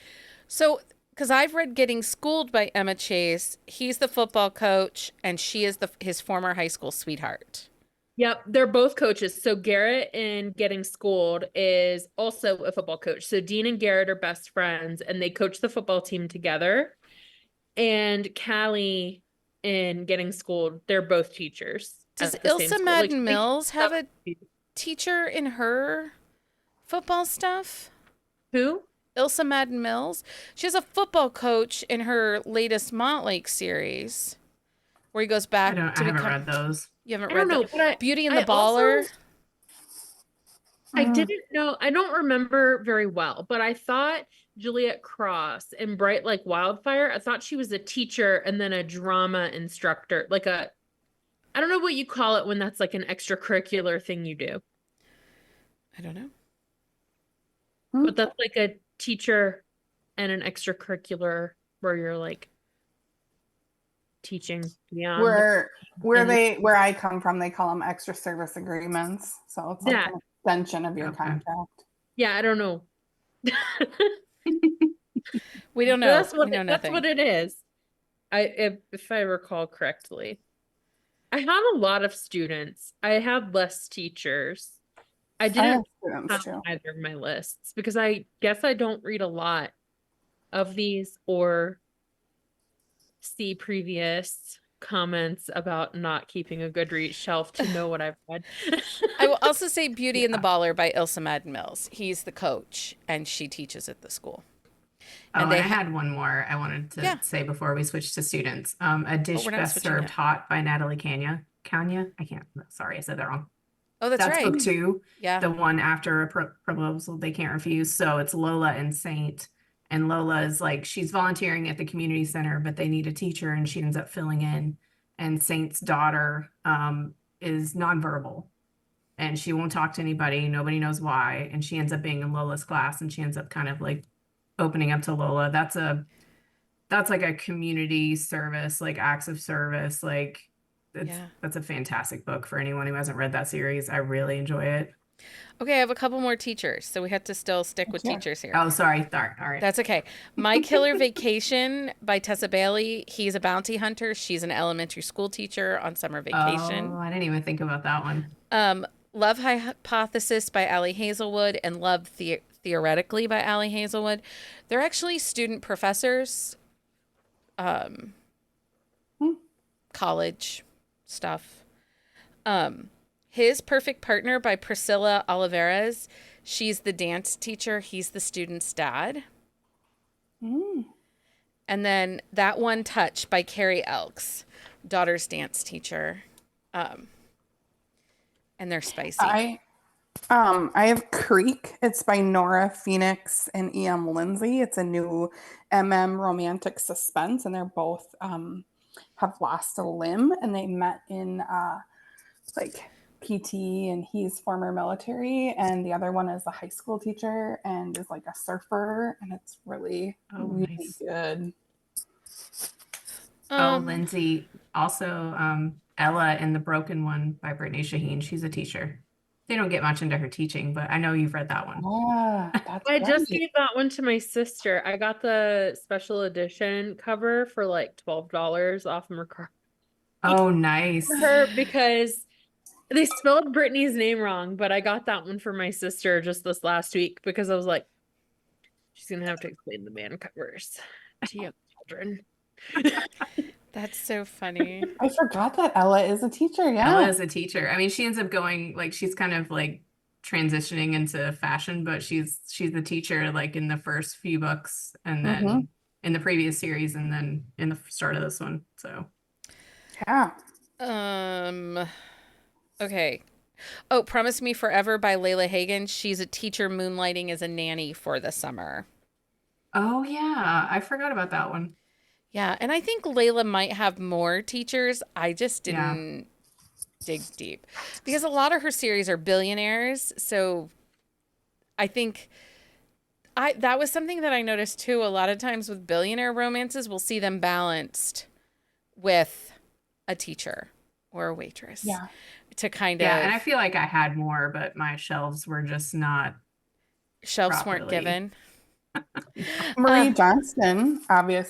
A: So, because I've read Getting Schooled by Emma Chase, he's the football coach and she is his former high school sweetheart.
B: Yep, they're both coaches. So Garrett in Getting Schooled is also a football coach. So Dean and Garrett are best friends and they coach the football team together. And Callie in Getting Schooled, they're both teachers.
A: Does Ilsa Madden Mills have a teacher in her football stuff?
B: Who?
A: Ilsa Madden Mills. She has a football coach in her latest Montlake series where he goes back
D: I haven't read those.
A: You haven't read them? Beauty and the Baller?
B: I didn't know. I don't remember very well, but I thought Juliet Cross in Bright Like Wildfire, I thought she was a teacher and then a drama instructor. I don't know what you call it when that's like an extracurricular thing you do.
A: I don't know.
B: But that's like a teacher and an extracurricular where you're like teaching beyond.
C: Where I come from, they call them extra service agreements. So it's like an extension of your contract.
B: Yeah, I don't know.
A: We don't know.
B: That's what it is. If I recall correctly. I had a lot of students. I had less teachers. I didn't have either of my lists because I guess I don't read a lot of these or see previous comments about not keeping a Goodreads shelf to know what I've read.
A: I will also say Beauty and the Baller by Ilsa Madden Mills. He's the coach and she teaches at the school.
D: And I had one more I wanted to say before we switch to students. A Dish Best Served Hot by Natalie Kanya. Sorry, I said that wrong.
A: Oh, that's right.
D: Book 2.
A: Yeah.
D: The one after a proposal they can't refuse. So it's Lola and Saint. And Lola is like, she's volunteering at the community center, but they need a teacher and she ends up filling in. And Saint's daughter is nonverbal and she won't talk to anybody. Nobody knows why. And she ends up being in Lola's class and she ends up kind of like opening up to Lola. That's like a community service, like acts of service. Like that's a fantastic book for anyone who hasn't read that series. I really enjoy it.
A: Okay, I have a couple more teachers, so we have to still stick with teachers here.
D: Oh, sorry. All right.
A: That's okay. My Killer Vacation by Tessa Bailey. He's a bounty hunter. She's an elementary school teacher on summer vacation.
D: Oh, I didn't even think about that one.
A: Love Hypothesis by Allie Hazelwood and Love Theoretically by Allie Hazelwood. They're actually student professors, college stuff. His Perfect Partner by Priscilla Olivares. She's the dance teacher. He's the student's dad. And then That One Touch by Carrie Elks, daughter's dance teacher. And they're spicy.
C: I have Creek. It's by Nora Phoenix and E.M. Lindsay. It's a new MM romantic suspense, and they're both have lost a limb, and they met in PT, and he's former military, and the other one is a high school teacher and is like a surfer, and it's really nice. Good.
D: Lindsay. Also, Ella in The Broken One by Brittany Shaheen. She's a teacher. They don't get much into her teaching, but I know you've read that one.
B: I just gave that one to my sister. I got the special edition cover for like $12 off Mercari.
D: Oh, nice.
B: For her because they spelled Brittany's name wrong, but I got that one for my sister just this last week because I was like, she's gonna have to explain the man covers to young children.
A: That's so funny.
C: I forgot that Ella is a teacher. Yeah.
D: Ella is a teacher. I mean, she ends up going like she's kind of like transitioning into fashion, but she's the teacher like in the first few books and then in the previous series and then in the start of this one. So
A: okay. Oh, Promise Me Forever by Layla Hagan. She's a teacher moonlighting as a nanny for the summer.
D: Oh yeah, I forgot about that one.
A: Yeah, and I think Layla might have more teachers. I just didn't dig deep because a lot of her series are billionaires. So I think that was something that I noticed too. A lot of times with billionaire romances, we'll see them balanced with a teacher or a waitress.
C: Yeah.
A: To kind
D: Yeah,
A: of
D: and I feel like I had more, but my shelves were just not
A: shelves weren't
D: properly.
A: given.
C: Marie Johnston,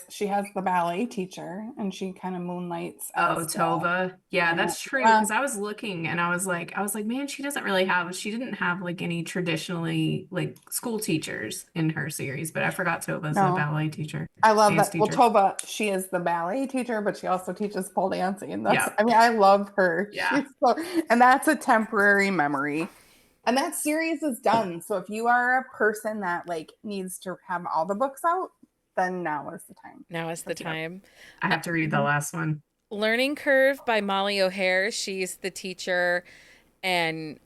C: she has the ballet teacher, and she kind of moonlights
D: Oh,
C: as
D: Tova. Yeah, that's true.
C: Yeah.
D: Because I was looking and I was like, man, she didn't have like any traditionally like school teachers in her series, but I forgot Tova's a
C: No.
D: ballet teacher.
C: I love
D: dance
C: that. Well,
D: teacher.
C: Tova, she is the ballet teacher, but she also teaches pole dancing.
D: Yeah.
C: I mean, I love her.
D: Yeah.
C: And that's a temporary memory. And that series is done. So if you are a person that like needs to have all the books out, then now is the time.
A: Now is the time.
D: I have to read the last one.
A: Learning Curve by Molly O'Hare. She's the teacher, and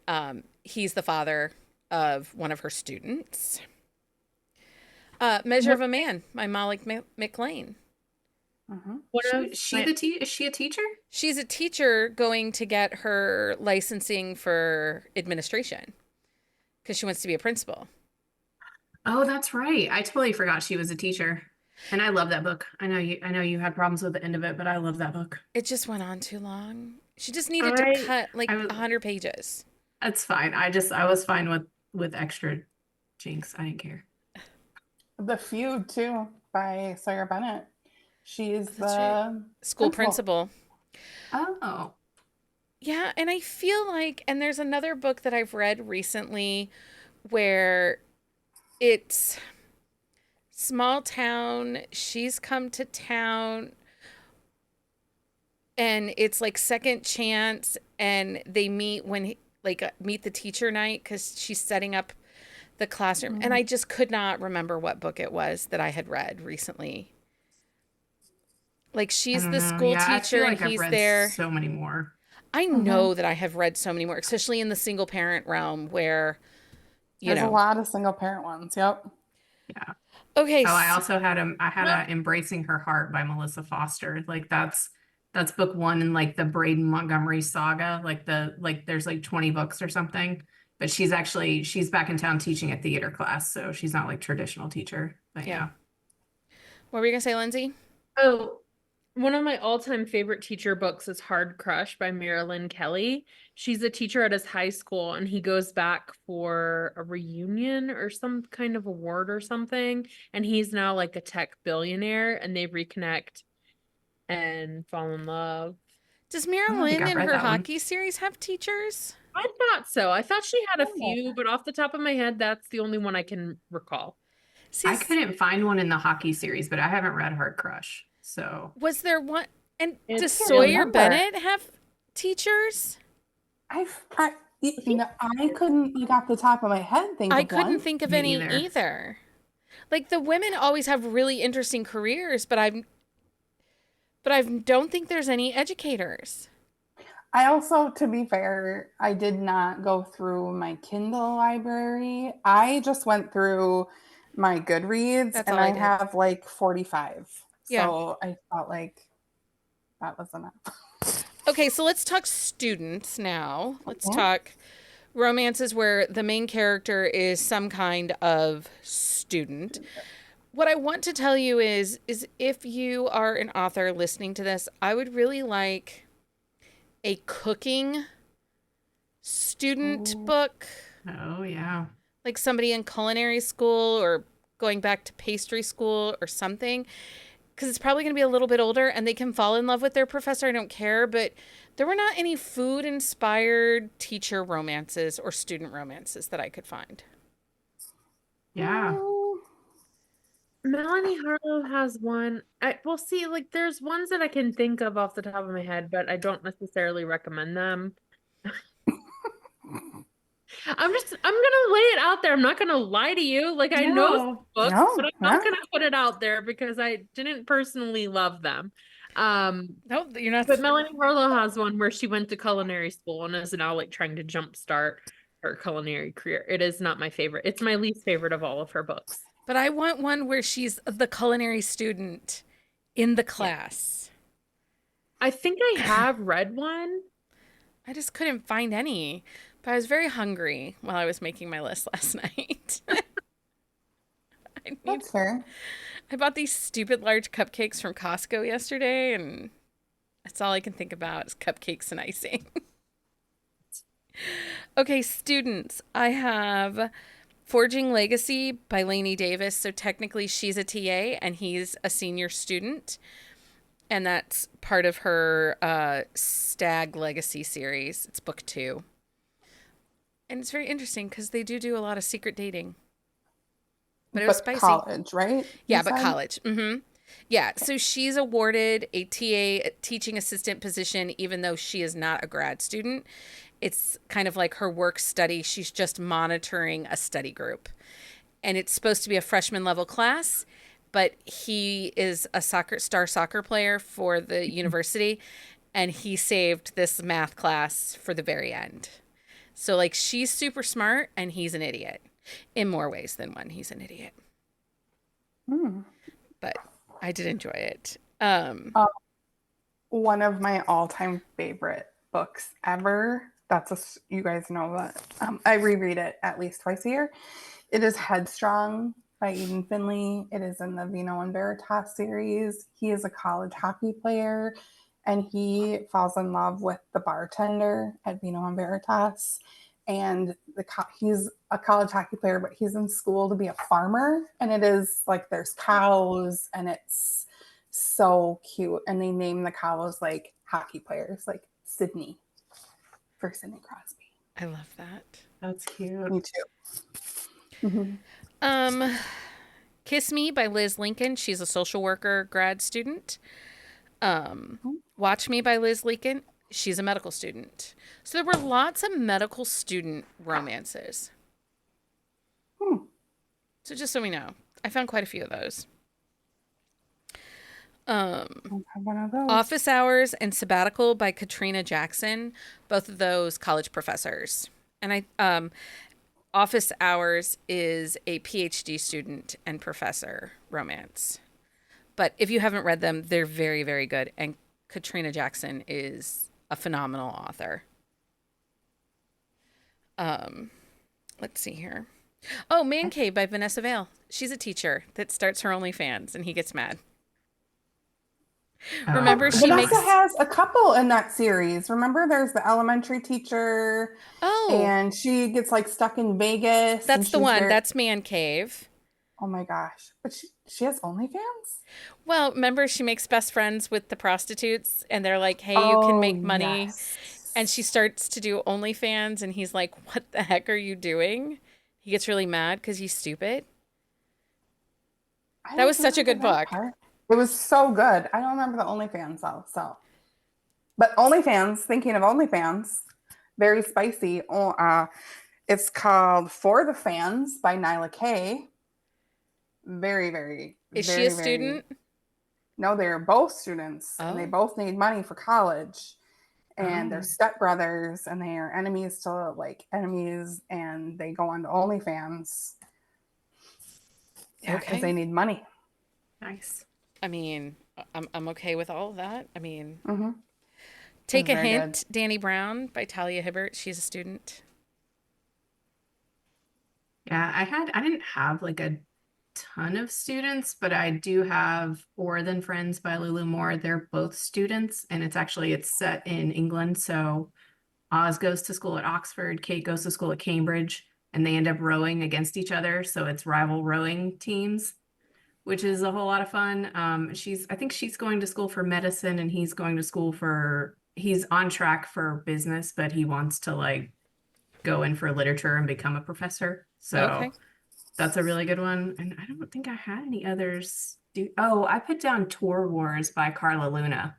A: he's the father of one of her students. Measure of a Man by Molly McLean.
D: Is she a teacher?
A: She's a teacher going to get her licensing for administration because she wants to be a principal.
D: Oh, that's right. I totally forgot she was a teacher. And I love that book. I know you had problems with the end of it, but I love that book.
A: It just went on too long. She just needed to cut like 100 pages.
D: That's fine. I was fine with extra jinx. I didn't care.
C: The Feud too by Sawyer Bennett. She's
A: That's
C: the
A: right. School principal.
D: Oh.
A: Yeah, and I feel like, and there's another book that I've read recently where it's small town, she's come to town, and it's like second chance, and they meet meet the teacher night because she's setting up the classroom.
C: Mm-hmm.
A: And I just could not remember what book it was that I had read recently. Like she's the school teacher and he's there.
D: So many more.
A: I know that I have read so many more, especially in the single parent realm where
C: there's a lot of single parent ones. Yep.
D: Yeah.
C: Okay.
D: Oh, I also had Embracing Her Heart by Melissa Foster. Like that's book one in like the Braden Montgomery saga. There's like 20 books or something. But she's back in town teaching a theater class, so she's not like traditional teacher. But yeah.
A: What were you gonna say, Lindsay?
B: Oh, one of my all-time favorite teacher books is Hard Crush by Marilyn Kelly. She's a teacher at his high school, and he goes back for a reunion or some kind of award or something. And he's now like a tech billionaire, and they reconnect and fall in love.
A: Does Marilyn in her hockey series have teachers?
B: I thought so. I thought she had a few, but off the top of my head, that's the only one I can recall.
D: See, I couldn't find one in the hockey series, but I haven't read Hard Crush. So
A: was there one? And does Sawyer Bennett have teachers?
C: I couldn't, like off the top of my head,
A: I couldn't think of any either. Like the women always have really interesting careers, but I don't think there's any educators.
C: I also, to be fair, I did not go through my Kindle library. I just went through my Goodreads, and I have like 45. So I felt like that was enough.
A: Okay, so let's talk students now. Let's talk romances where the main character is some kind of student. What I want to tell you is if you are an author listening to this, I would really like a cooking student book.
D: Oh, yeah.
A: Like somebody in culinary school or going back to pastry school or something. Because it's probably going to be a little bit older and they can fall in love with their professor. I don't care. But there were not any food-inspired teacher romances or student romances that I could find.
D: Yeah.
B: Melanie Harlow has one. There's ones that I can think of off the top of my head, but I don't necessarily recommend them. I'm gonna lay it out there. I'm not gonna lie to you. Like I know books, but I'm not gonna put it out there because I didn't personally love them.
A: No, you're not.
B: But Melanie Harlow has one where she went to culinary school and is now like trying to jumpstart her culinary career. It is not my favorite. It's my least favorite of all of her books.
A: But I want one where she's the culinary student in the class.
B: I think I have read one.
A: I just couldn't find any. But I was very hungry while I was making my list last night.
C: That's fair.
A: I bought these stupid large cupcakes from Costco yesterday, and that's all I can think about is cupcakes and icing. Okay, students, I have Forging Legacy by Lainey Davis. So technically she's a TA and he's a senior student. And that's part of her Stag Legacy series. It's book 2. And it's very interesting because they do a lot of secret dating. But it was spicy.
C: College, right?
A: Yeah, but college. Mm-hmm. Yeah, so she's awarded a TA teaching assistant position even though she is not a grad student. It's kind of like her work study. She's just monitoring a study group. And it's supposed to be a freshman level class, but he is a star soccer player for the university, and he saved this math class for the very end. So, like, she's super smart, and he's an idiot. In more ways than one, he's an idiot. But I did enjoy it.
C: One of my all-time favorite books ever. You guys know that. I reread it at least twice a year. It is Headstrong by Eden Finley. It is in the Vino and Veritas series. He is a college hockey player, and he falls in love with the bartender at Vino and Veritas. And he's a college hockey player, but he's in school to be a farmer. And it is like there's cows, and it's so cute. And they name the cows like hockey players, like Sydney for Sidney Crosby.
A: I love that.
D: That's cute.
C: Me too. Mm-hmm.
A: Kiss Me by Liz Lincoln. She's a social worker grad student. Watch Me by Liz Lincoln. She's a medical student. So there were lots of medical student romances. So just so we know, I found quite a few of those.
C: One of those.
A: Office Hours and Sabbatical by Katrina Jackson. Both of those college professors. And Office Hours is a PhD student and professor romance. But if you haven't read them, they're very, very good. And Katrina Jackson is a phenomenal author. Let's see here. Oh, Man Cave by Vanessa Vale. She's a teacher that starts her OnlyFans and he gets mad. Remember,
C: Vanessa has a couple in that series. Remember, there's the elementary teacher.
A: Oh.
C: And she gets like stuck in Vegas.
A: That's the one. That's Man Cave.
C: Oh my gosh. But she has OnlyFans?
A: Well, remember, she makes best friends with the prostitutes and they're like, hey, you can make money.
C: Yes.
A: And she starts to do OnlyFans and he's like, what the heck are you doing? He gets really mad because he's stupid. That was such a good book.
C: It was so good. I don't remember the OnlyFans though. So, but OnlyFans, thinking of OnlyFans, very spicy. It's called For the Fans by Nyla Kay. Very, very.
A: Is she a student?
C: No, they're both students, and they both need money for college. And they're stepbrothers, and they are enemies, and they go on to OnlyFans. Yeah, because they need money.
D: Nice.
A: I mean, I'm okay with all of that. I mean,
C: mm-hmm.
A: Take a Hint, good. Danny Brown by Talia Hibbert. She's a student.
D: Yeah, I didn't have like a ton of students, but I do have More Than Friends by Lulu Moore. They're both students, and it's set in England. So Oz goes to school at Oxford, Kate goes to school at Cambridge, and they end up rowing against each other. So it's rival rowing teams, which is a whole lot of fun. I think she's going to school for medicine, and he's going to school he's on track for business, but he wants to like go in for literature and become a professor. So that's a really good one. And I don't think I had any others. I put down Tour Wars by Carla Luna.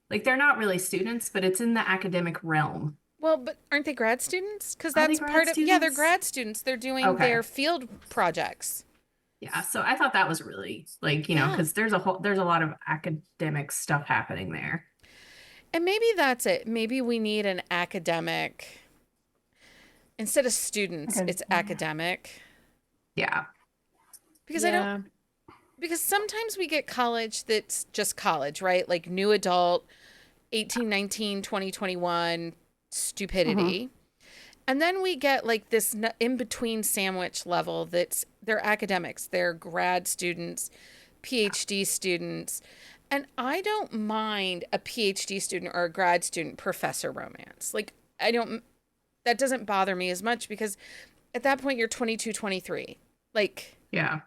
D: Like, they're not really students, but it's in the academic realm.
A: Well, but aren't they grad students? Because that's part of, they're grad students. They're doing their field projects.
D: Yeah, so I thought that was really because there's a lot of academic stuff happening there.
A: And maybe that's it. Maybe we need an academic instead of students. It's academic.
D: Yeah.
A: Because because sometimes we get college that's just college, right? Like new adult, 18, 19, 20, 21 stupidity. And then we get like this in between sandwich level they're academics, they're grad students, PhD students. And I don't mind a PhD student or a grad student professor romance. Like, that doesn't bother me as much because at that point you're 22, 23. Like,
D: Yeah.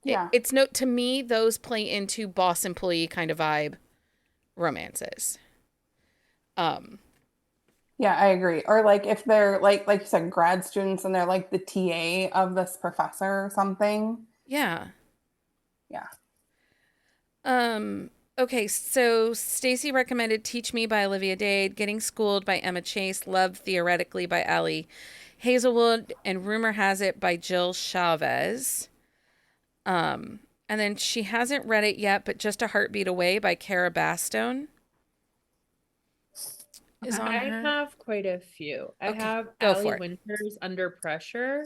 C: Yeah.
A: It's to me, those play into boss employee kind of vibe romances.
C: Yeah, I agree. Or like if they're like you said, grad students and they're like the TA of this professor or something.
A: Yeah.
C: Yeah.
A: Okay, so Stacy recommended Teach Me by Olivia Dade, Getting Schooled by Emma Chase, Love Theoretically by Allie Hazelwood, and Rumor Has It by Jill Chavez. And then she hasn't read it yet, but Just a Heartbeat Away by Cara Bastone is on
B: I
A: her.
B: have quite a few. I
A: Okay,
B: have
A: go
B: Allie
A: for it.
B: Winters Under Pressure.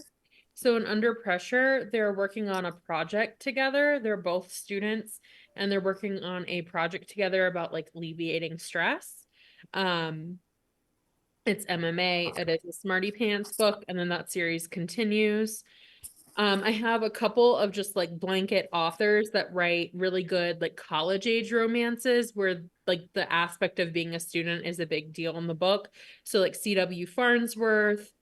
B: So in Under Pressure, they're working on a project together. They're both students and they're working on a project together about like alleviating stress. It's MMA. It is a Smarty Pants book, and then that series continues. I have a couple of just like blanket authors that write really good like college age romances where like the aspect of being a student is a big deal in the book. So like C.W. Farnsworth,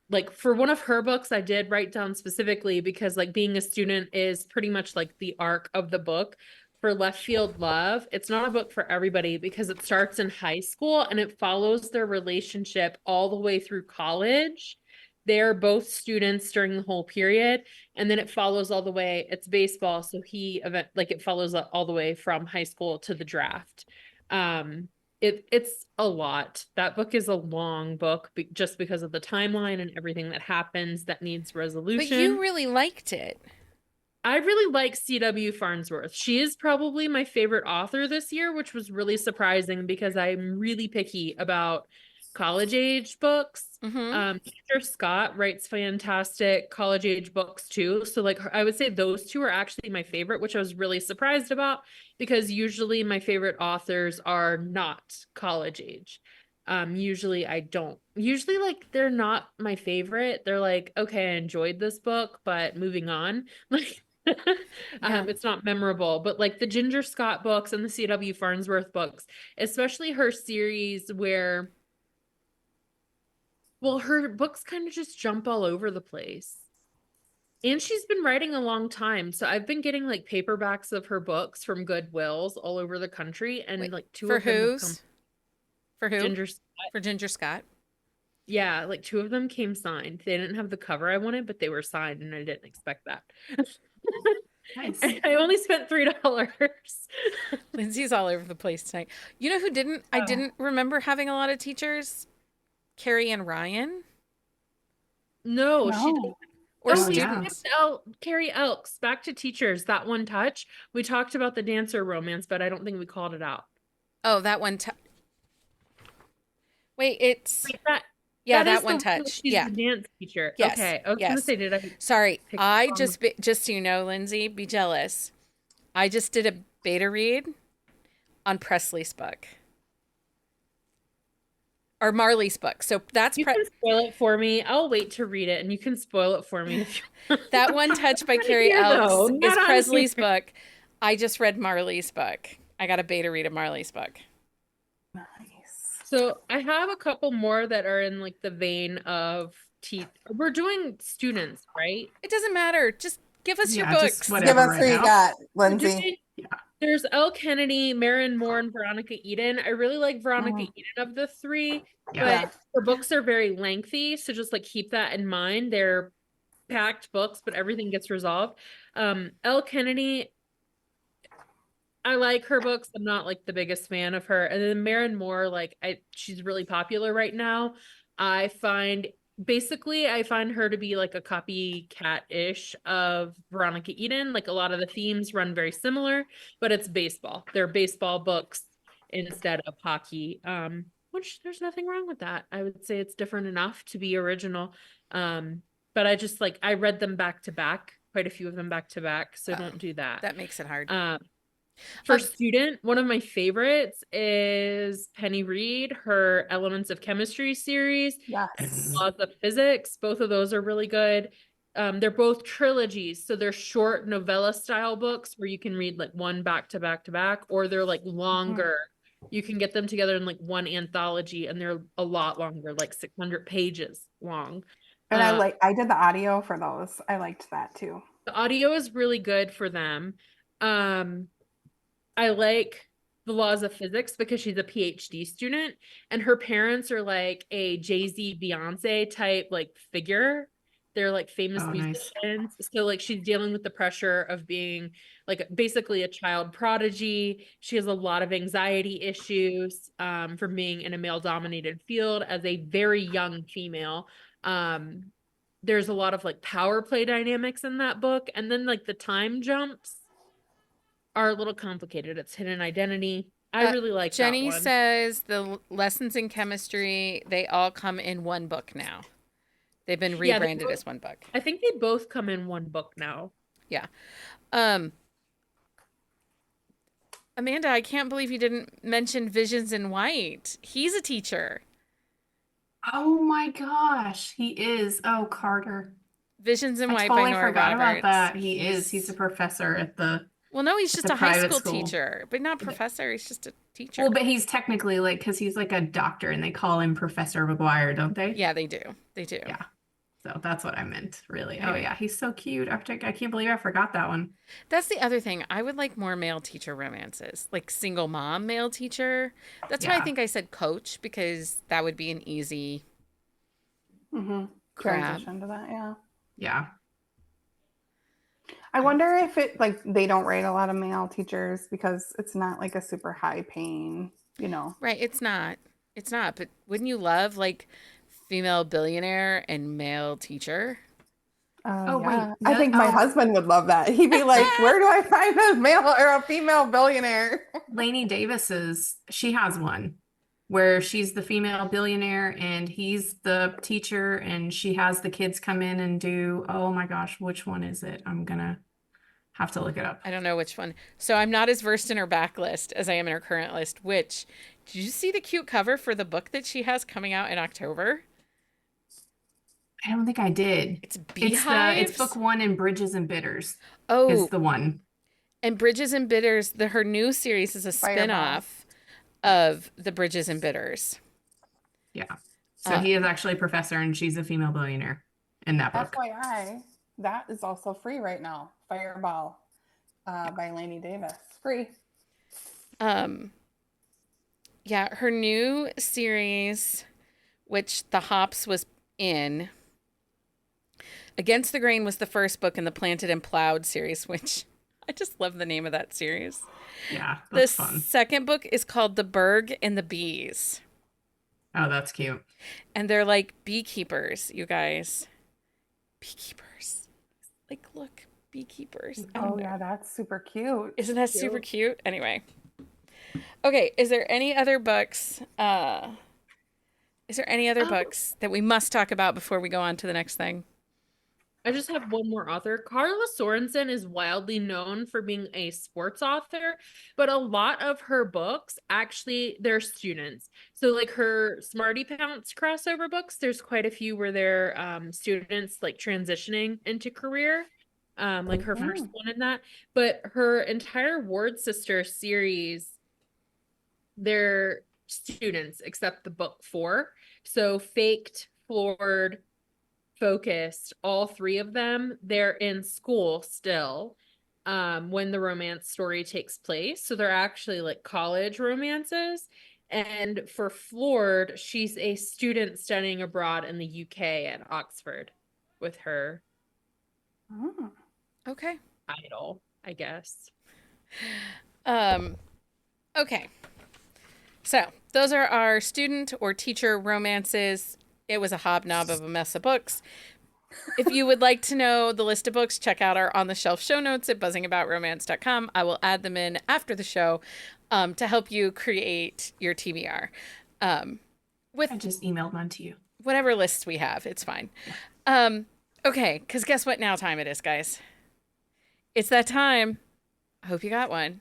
B: like for one of her books, I did write down specifically because like being a student is pretty much like the arc of the book. For Left Field Love, it's not a book for everybody because it starts in high school and it follows their relationship all the way through college. They're both students during the whole period, and then it follows all the way. It's baseball, so it follows all the way from high school to the draft. It's a lot. That book is a long book just because of the timeline and everything that happens that needs resolution.
A: But you really liked it.
B: I really like C.W. Farnsworth. She is probably my favorite author this year, which was really surprising because I'm really picky about college age books. Ginger Scott writes fantastic college age books too. So like I would say those two are actually my favorite, which I was really surprised about because usually my favorite authors are not college age. Usually like they're not my favorite. They're like, okay, I enjoyed this book, but moving on. Like it's not memorable, but like the Ginger Scott books and the C.W. Farnsworth books, especially her series where her books kind of just jump all over the place. And she's been writing a long time. So I've been getting like paperbacks of her books from Goodwills all over the country. And like two of them have come.
A: For who?
B: Ginger Scott.
A: For Ginger Scott.
B: Yeah, like two of them came signed. They didn't have the cover I wanted, but they were signed and I didn't expect that. Nice. I only spent $3.
A: Lindsay's all over the place tonight. You know who didn't? I didn't remember having a lot of teachers. Carrie and Ryan?
B: No, she didn't.
A: Or students.
B: Carrie Elks, Back to Teachers, That One Touch. We talked about the dancer romance, but I don't think we called it out.
A: Oh, That One Touch. Wait, it's... That One Touch.
B: She's the dance teacher.
A: Yes.
B: Okay. I was going to say,
A: Sorry, just so you know, Lindsay, be jealous. I just did a beta read on Presley's book. Or Marley's book. So that's...
B: You can spoil it for me. I'll wait to read it, and you can spoil it for me if you want.
A: That One Touch by Carrie Elks is Presley's book. I just read Marley's book. I got a beta read of Marley's book.
C: Nice.
B: So I have a couple more that are in like the vein of we're doing students, right?
A: It doesn't matter. Just give us your books.
C: Give us who you got, Lindsay.
B: There's Elle Kennedy, Maren Moore, and Veronica Eden. I really like Veronica Eden of the three, but her books are very lengthy. So just like keep that in mind. They're packed books, but everything gets resolved. Elle Kennedy, I like her books. I'm not like the biggest fan of her. And then Maren Moore, she's really popular right now. I find her to be like a copycat-ish of Veronica Eden. Like a lot of the themes run very similar, but it's baseball. They're baseball books instead of hockey, which there's nothing wrong with that. I would say it's different enough to be original. But I read them back to back, quite a few of them back to back. So don't do that.
A: That makes it hard.
B: For student, one of my favorites is Penny Reed, her Elements of Chemistry series.
C: Yes.
B: Laws of Physics. Both of those are really good. They're both trilogies, so they're short novella style books where you can read like one back to back to back, or they're like longer. You can get them together in like one anthology, and they're a lot longer, like 600 pages long.
C: And I did the audio for those. I liked that too.
B: The audio is really good for them. I like The Laws of Physics because she's a PhD student and her parents are like a Jay-Z, Beyonce type like figure. They're like famous musicians. Nice. So like she's dealing with the pressure of being like basically a child prodigy. She has a lot of anxiety issues from being in a male dominated field as a very young female. There's a lot of like power play dynamics in that book. And then like the time jumps are a little complicated. It's hidden identity. I really like
A: Jenny
B: that one.
A: says the lessons in chemistry, they all come in one book now. They've been rebranded as one book.
B: I think they both come in one book now.
A: Yeah. Amanda, I can't believe you didn't mention Visions in White. He's a teacher.
D: Oh my gosh, he is. Oh, Carter.
A: Visions in White
D: by Nora Roberts. I totally forgot about that. He's a professor at the
A: Well, no, he's just a high school teacher, but not professor. He's just a teacher.
D: Well, but he's technically like, because he's like a doctor and they call him Professor McGuire, don't they?
A: Yeah, they do. They do.
D: Yeah. So that's what I meant, really. Oh, yeah. He's so cute. I can't believe I forgot that one.
A: That's the other thing. I would like more male teacher romances, like single mom male teacher. That's why I think I said coach, because that would be an easy
C: transition to that. Yeah.
D: Yeah.
C: I wonder if it like they don't write a lot of male teachers because it's not like a super high paying, you know.
A: Right. It's not. But wouldn't you love like female billionaire and male teacher?
C: Yeah. Wait, I think my husband would love that. He'd be like, where do I find a male or a female billionaire?
D: Lainey Davis's, she has one where she's the female billionaire and he's the teacher and she has the kids come in and do, oh my gosh, which one is it? I'm gonna have to look it up.
A: I don't know which one. So I'm not as versed in her backlist as I am in her current list, did you see the cute cover for the book that she has coming out in October?
D: I don't think I did.
A: It's Beehives.
D: It's book 1 in Bridges and Bitters.
A: Oh,
D: is the one.
A: And Bridges and Bitters, her new series is a spinoff of the Bridges and Bitters.
D: Yeah. So he is actually a professor and she's a female billionaire in that book.
C: FYI, that is also free right now. Fireball by Lainey Davis. Free.
A: Yeah, her new series, which The Hops was in, Against the Grain was the first book in the Planted and Plowed series, which I just love the name of that series.
D: Yeah, that's fun.
A: The second book is called The Berg and the Bees.
D: Oh, that's cute.
A: And they're like beekeepers, you guys. Beekeepers. Like, look, beekeepers.
C: Oh, yeah, that's super cute.
A: Isn't that super cute? Anyway. Okay, is there any other books? Books that we must talk about before we go on to the next thing?
B: I just have one more author. Carla Sorensen is wildly known for being a sports author, but a lot of her books, actually, they're students. So like her Smarty Pants crossover books, there's quite a few where they're students like transitioning into career, like her first one in that. But her entire Ward Sister series, they're students, except the book 4. So Faked, Floored, Focused, all 3 of them, they're in school still when the romance story takes place. So they're actually like college romances. And for Floored, she's a student studying abroad in the UK at Oxford with her idol, I guess.
A: Okay. So those are our student or teacher romances. It was a hobnob of a mess of books. If you would like to know the list of books, check out our On the Shelf show notes at buzzingaboutromance.com. I will add them in after the show to help you create your TBR. I
D: just emailed one to you.
A: Whatever lists we have, it's fine. Okay, because guess what now time it is, guys? It's that time. I hope you got one.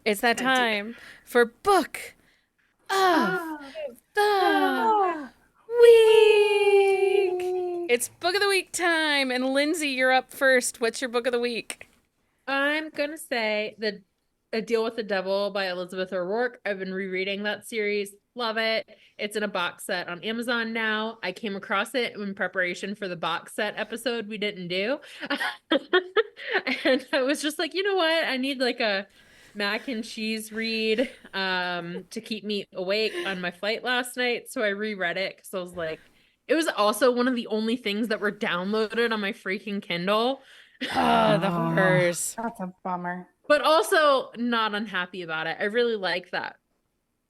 A: It's that time for book of the week. It's book of the week time. And Lindsay, you're up first. What's your book of the week?
B: I'm gonna say A Deal with the Devil by Elizabeth O'Rourke. I've been rereading that series. Love it. It's in a box set on Amazon now. I came across it in preparation for the box set episode we didn't do. And I was just like, you know what? I need like a mac and cheese read to keep me awake on my flight last night. So I reread it because I was like, it was also one of the only things that were downloaded on my freaking Kindle.
A: Oh, the horrors.
C: That's a bummer.
B: But also not unhappy about it. I really like that.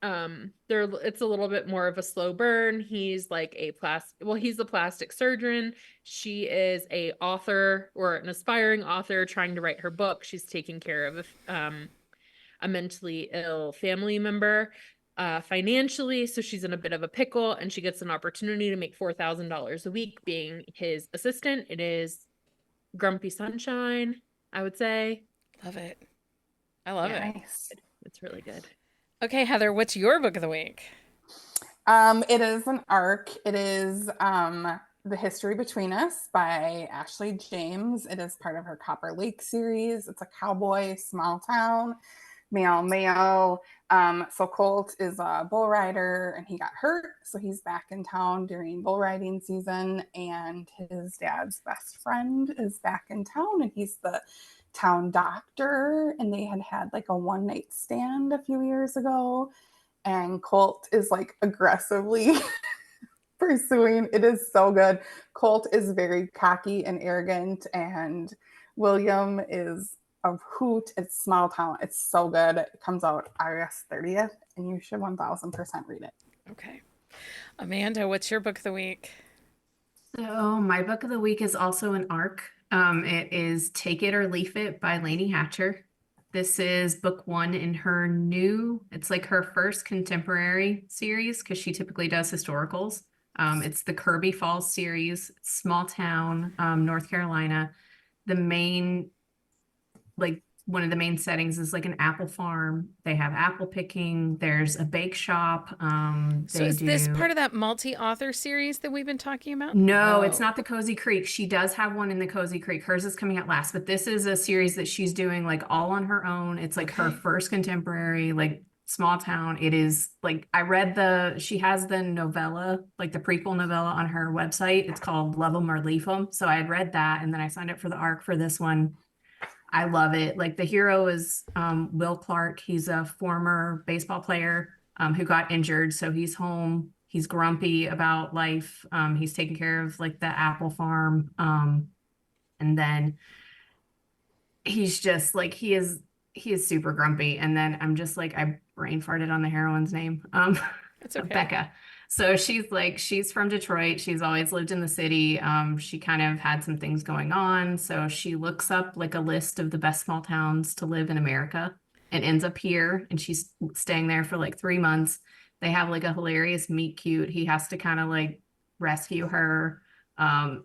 B: It's a little bit more of a slow burn. He's like he's a plastic surgeon. She is a author or an aspiring author trying to write her book. She's taking care of a mentally ill family member financially, so she's in a bit of a pickle, and she gets an opportunity to make $4,000 a week being his assistant. It is Grumpy Sunshine, I would say.
A: Love it. I love it.
C: Nice.
B: It's really good.
A: Okay, Heather, what's your book of the week?
C: It is an arc. It is The History Between Us by Ashley James. It is part of her Copper Lake series. It's a cowboy, small town, male. So Colt is a bull rider and he got hurt. So he's back in town during bull riding season, and his dad's best friend is back in town and he's the town doctor, and they had like a one-night stand a few years ago, and Colt is like aggressively pursuing. It is so good. Colt is very cocky and arrogant, and William is a hoot. It's small town. It's so good. It comes out August 30th, and you should 1000% read it.
A: Okay. Amanda, what's your book of the week?
D: So my book of the week is also an arc. It is Take It or Leave It by Lainey Hatcher. This is book one in her it's like her first contemporary series, because she typically does historicals. It's the Kirby Falls series, small town, North Carolina. The main, one of the main settings is like an apple farm. They have apple picking. There's a bake shop.
A: So is this part of that multi-author series that we've been talking about?
D: No, it's not the Cozy Creek. She does have one in the Cozy Creek. Hers is coming out last, but this is a series that she's doing like all on her own. It's like her first contemporary, like small town. It is like, she has the novella, like the prequel novella on her website. It's called Love 'Em or Leave 'Em. So I had read that, and then I signed up for the arc for this one. I love it. Like, the hero is Will Clark. He's a former baseball player who got injured. So he's home. He's grumpy about life. He's taking care of like the apple farm. And then he's just like, he is super grumpy. And then I'm just like, I brain farted on the heroine's name.
A: It's okay.
D: Becca. So she's from Detroit. She's always lived in the city. She kind of had some things going on. So she looks up like a list of the best small towns to live in America and ends up here. And she's staying there for like 3 months. They have like a hilarious meet cute. He has to kind of like rescue her.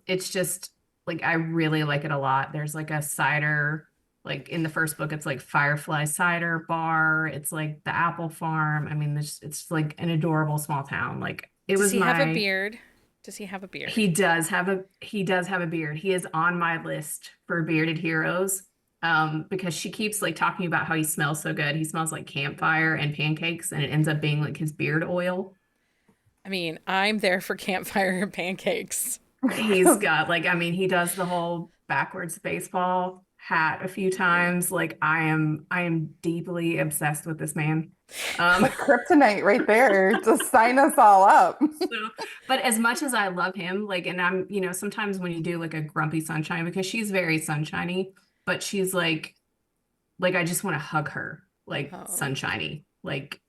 D: It's just like, I really like it a lot. There's like a cider, like in the first book, it's like Firefly Cider Bar. It's like the apple farm. I mean, it's like an adorable small town. Like,
A: Does he have a beard? Does he have a beard?
D: He does have a beard. He is on my list for bearded heroes. Because she keeps like talking about how he smells so good. He smells like campfire and pancakes, and it ends up being like his beard oil.
A: I mean, I'm there for campfire and pancakes.
D: He's got like, I mean, he does the whole backwards baseball hat a few times. Like, I am deeply obsessed with this man.
C: Kryptonite right there. Just sign us all up.
D: But as much as I love him, like, and I'm, sometimes when you do like a Grumpy Sunshine, because she's very sunshiny, but she's like I just want to hug her, like sunshiny. Like,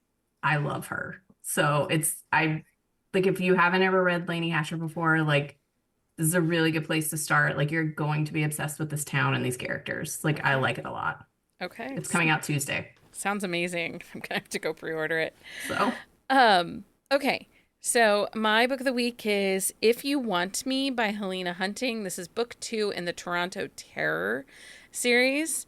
D: I love her. So if you haven't ever read Lainey Hatcher before, like, this is a really good place to start. Like, you're going to be obsessed with this town and these characters. Like, I like it a lot.
A: Okay.
D: It's coming out Tuesday.
A: Sounds amazing. I'm gonna have to go pre-order it.
D: So
A: okay. So my book of the week is If You Want Me by Helena Hunting. This is book 2 in the Toronto Terror series.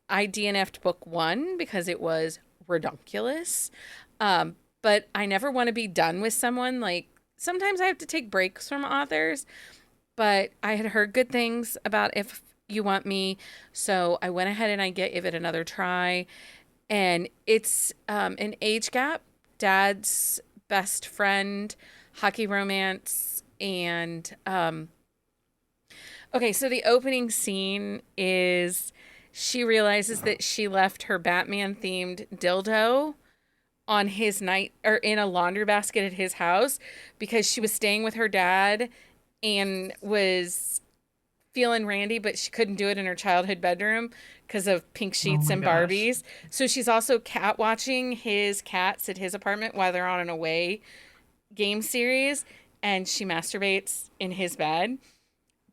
A: I DNF'd book 1 because it was redonkulous. But I never want to be done with someone. Like, sometimes I have to take breaks from authors, but I had heard good things about If You Want Me, so I went ahead and I gave it another try. And it's an age gap, dad's best friend, hockey romance, and okay, so the opening scene is she realizes that she left her Batman themed dildo on his night or in a laundry basket at his house because she was staying with her dad and was feeling randy, but she couldn't do it in her childhood bedroom because of pink sheets and Barbies. So she's also cat watching his cats at his apartment while they're on an away game series, and she masturbates in his bed.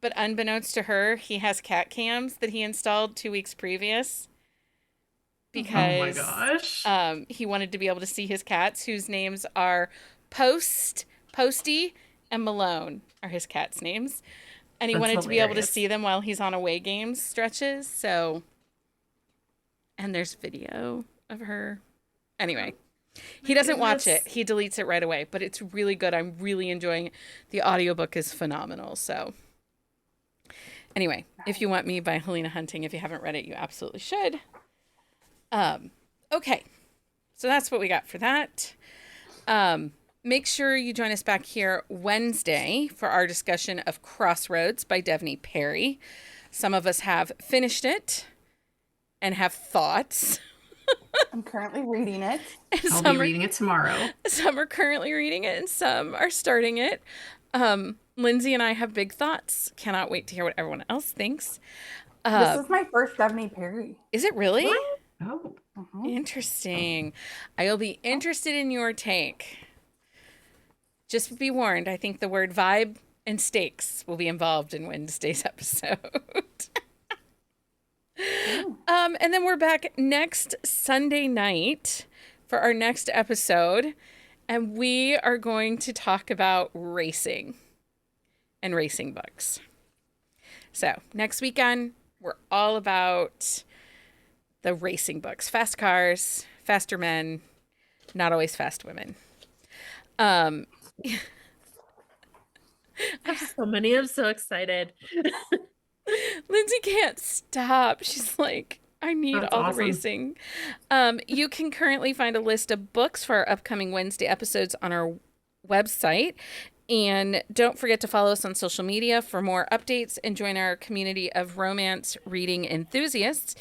A: But unbeknownst to her, he has cat cams that he installed 2 weeks previous because he wanted to be able to see his cats, whose names are Posty, and Malone are his cats' names. And he wanted to be able to see them while he's on away games stretches. So, and there's video of her. Anyway, he doesn't watch it. He deletes it right away, but it's really good. I'm really enjoying it. The audiobook is phenomenal. So anyway, If You Want Me by Helena Hunting. If you haven't read it, you absolutely should. Okay. So that's what we got for that. Make sure you join us back here Wednesday for our discussion of Crossroads by Devney Perry. Some of us have finished it and have thoughts.
C: I'm currently reading it.
D: I'll be reading it tomorrow.
A: Some are currently reading it and some are starting it. Lindsay and I have big thoughts. Cannot wait to hear what everyone else thinks.
C: This is my first Devney Perry.
A: Is it really?
D: What? Oh.
A: Interesting. I'll be interested in your take. Just be warned, I think the word vibe and stakes will be involved in Wednesday's episode. And then we're back next Sunday night for our next episode. And we are going to talk about racing and racing books. So next weekend, we're all about the racing books. Fast cars, faster men, not always fast women.
B: So many. I'm so excited.
A: Lindsay can't stop. She's like, I need
D: That's
A: all
D: awesome.
A: the racing. You can currently find a list of books for our upcoming Wednesday episodes on our website. And don't forget to follow us on social media for more updates and join our community of romance reading enthusiasts.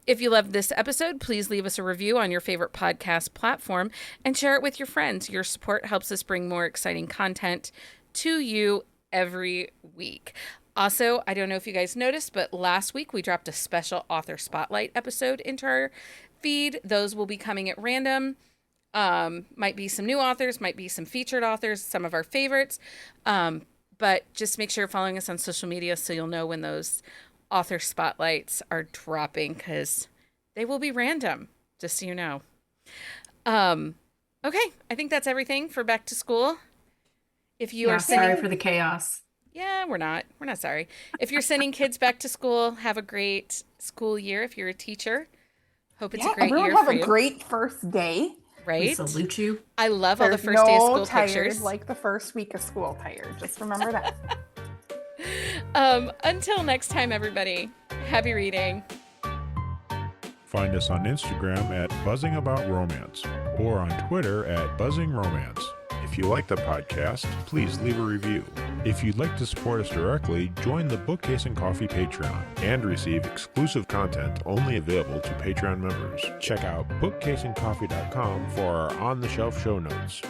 A: If you loved this episode, please leave us a review on your favorite podcast platform and share it with your friends. Your support helps us bring more exciting content to you every week. Also, I don't know if you guys noticed, but last week we dropped a special author spotlight episode into our feed. Those will be coming at random. Might be some new authors, might be some featured authors, some of our favorites. But just make sure you're following us on social media so you'll know when those author spotlights are dropping, because they will be random, just so you know. Okay, I think that's everything for back to school. If you are sending...
D: Sorry for the chaos.
A: Yeah, we're not sorry. If you're sending kids back to school, have a great school year. If you're a teacher, hope it's a great year for you.
C: Everyone have a great first day.
A: Right?
D: We salute you.
A: I love all the first day of school
C: tired
A: pictures.
C: Like the first week of school tired. Just remember that.
A: Until next time, everybody, happy reading.
E: Find us on Instagram at buzzingaboutromance or on Twitter at buzzingromance. If you like the podcast, please leave a review. If you'd like to support us directly, join the Bookcase and Coffee Patreon and receive exclusive content only available to Patreon members. Check out bookcaseandcoffee.com for our on-the-shelf show notes.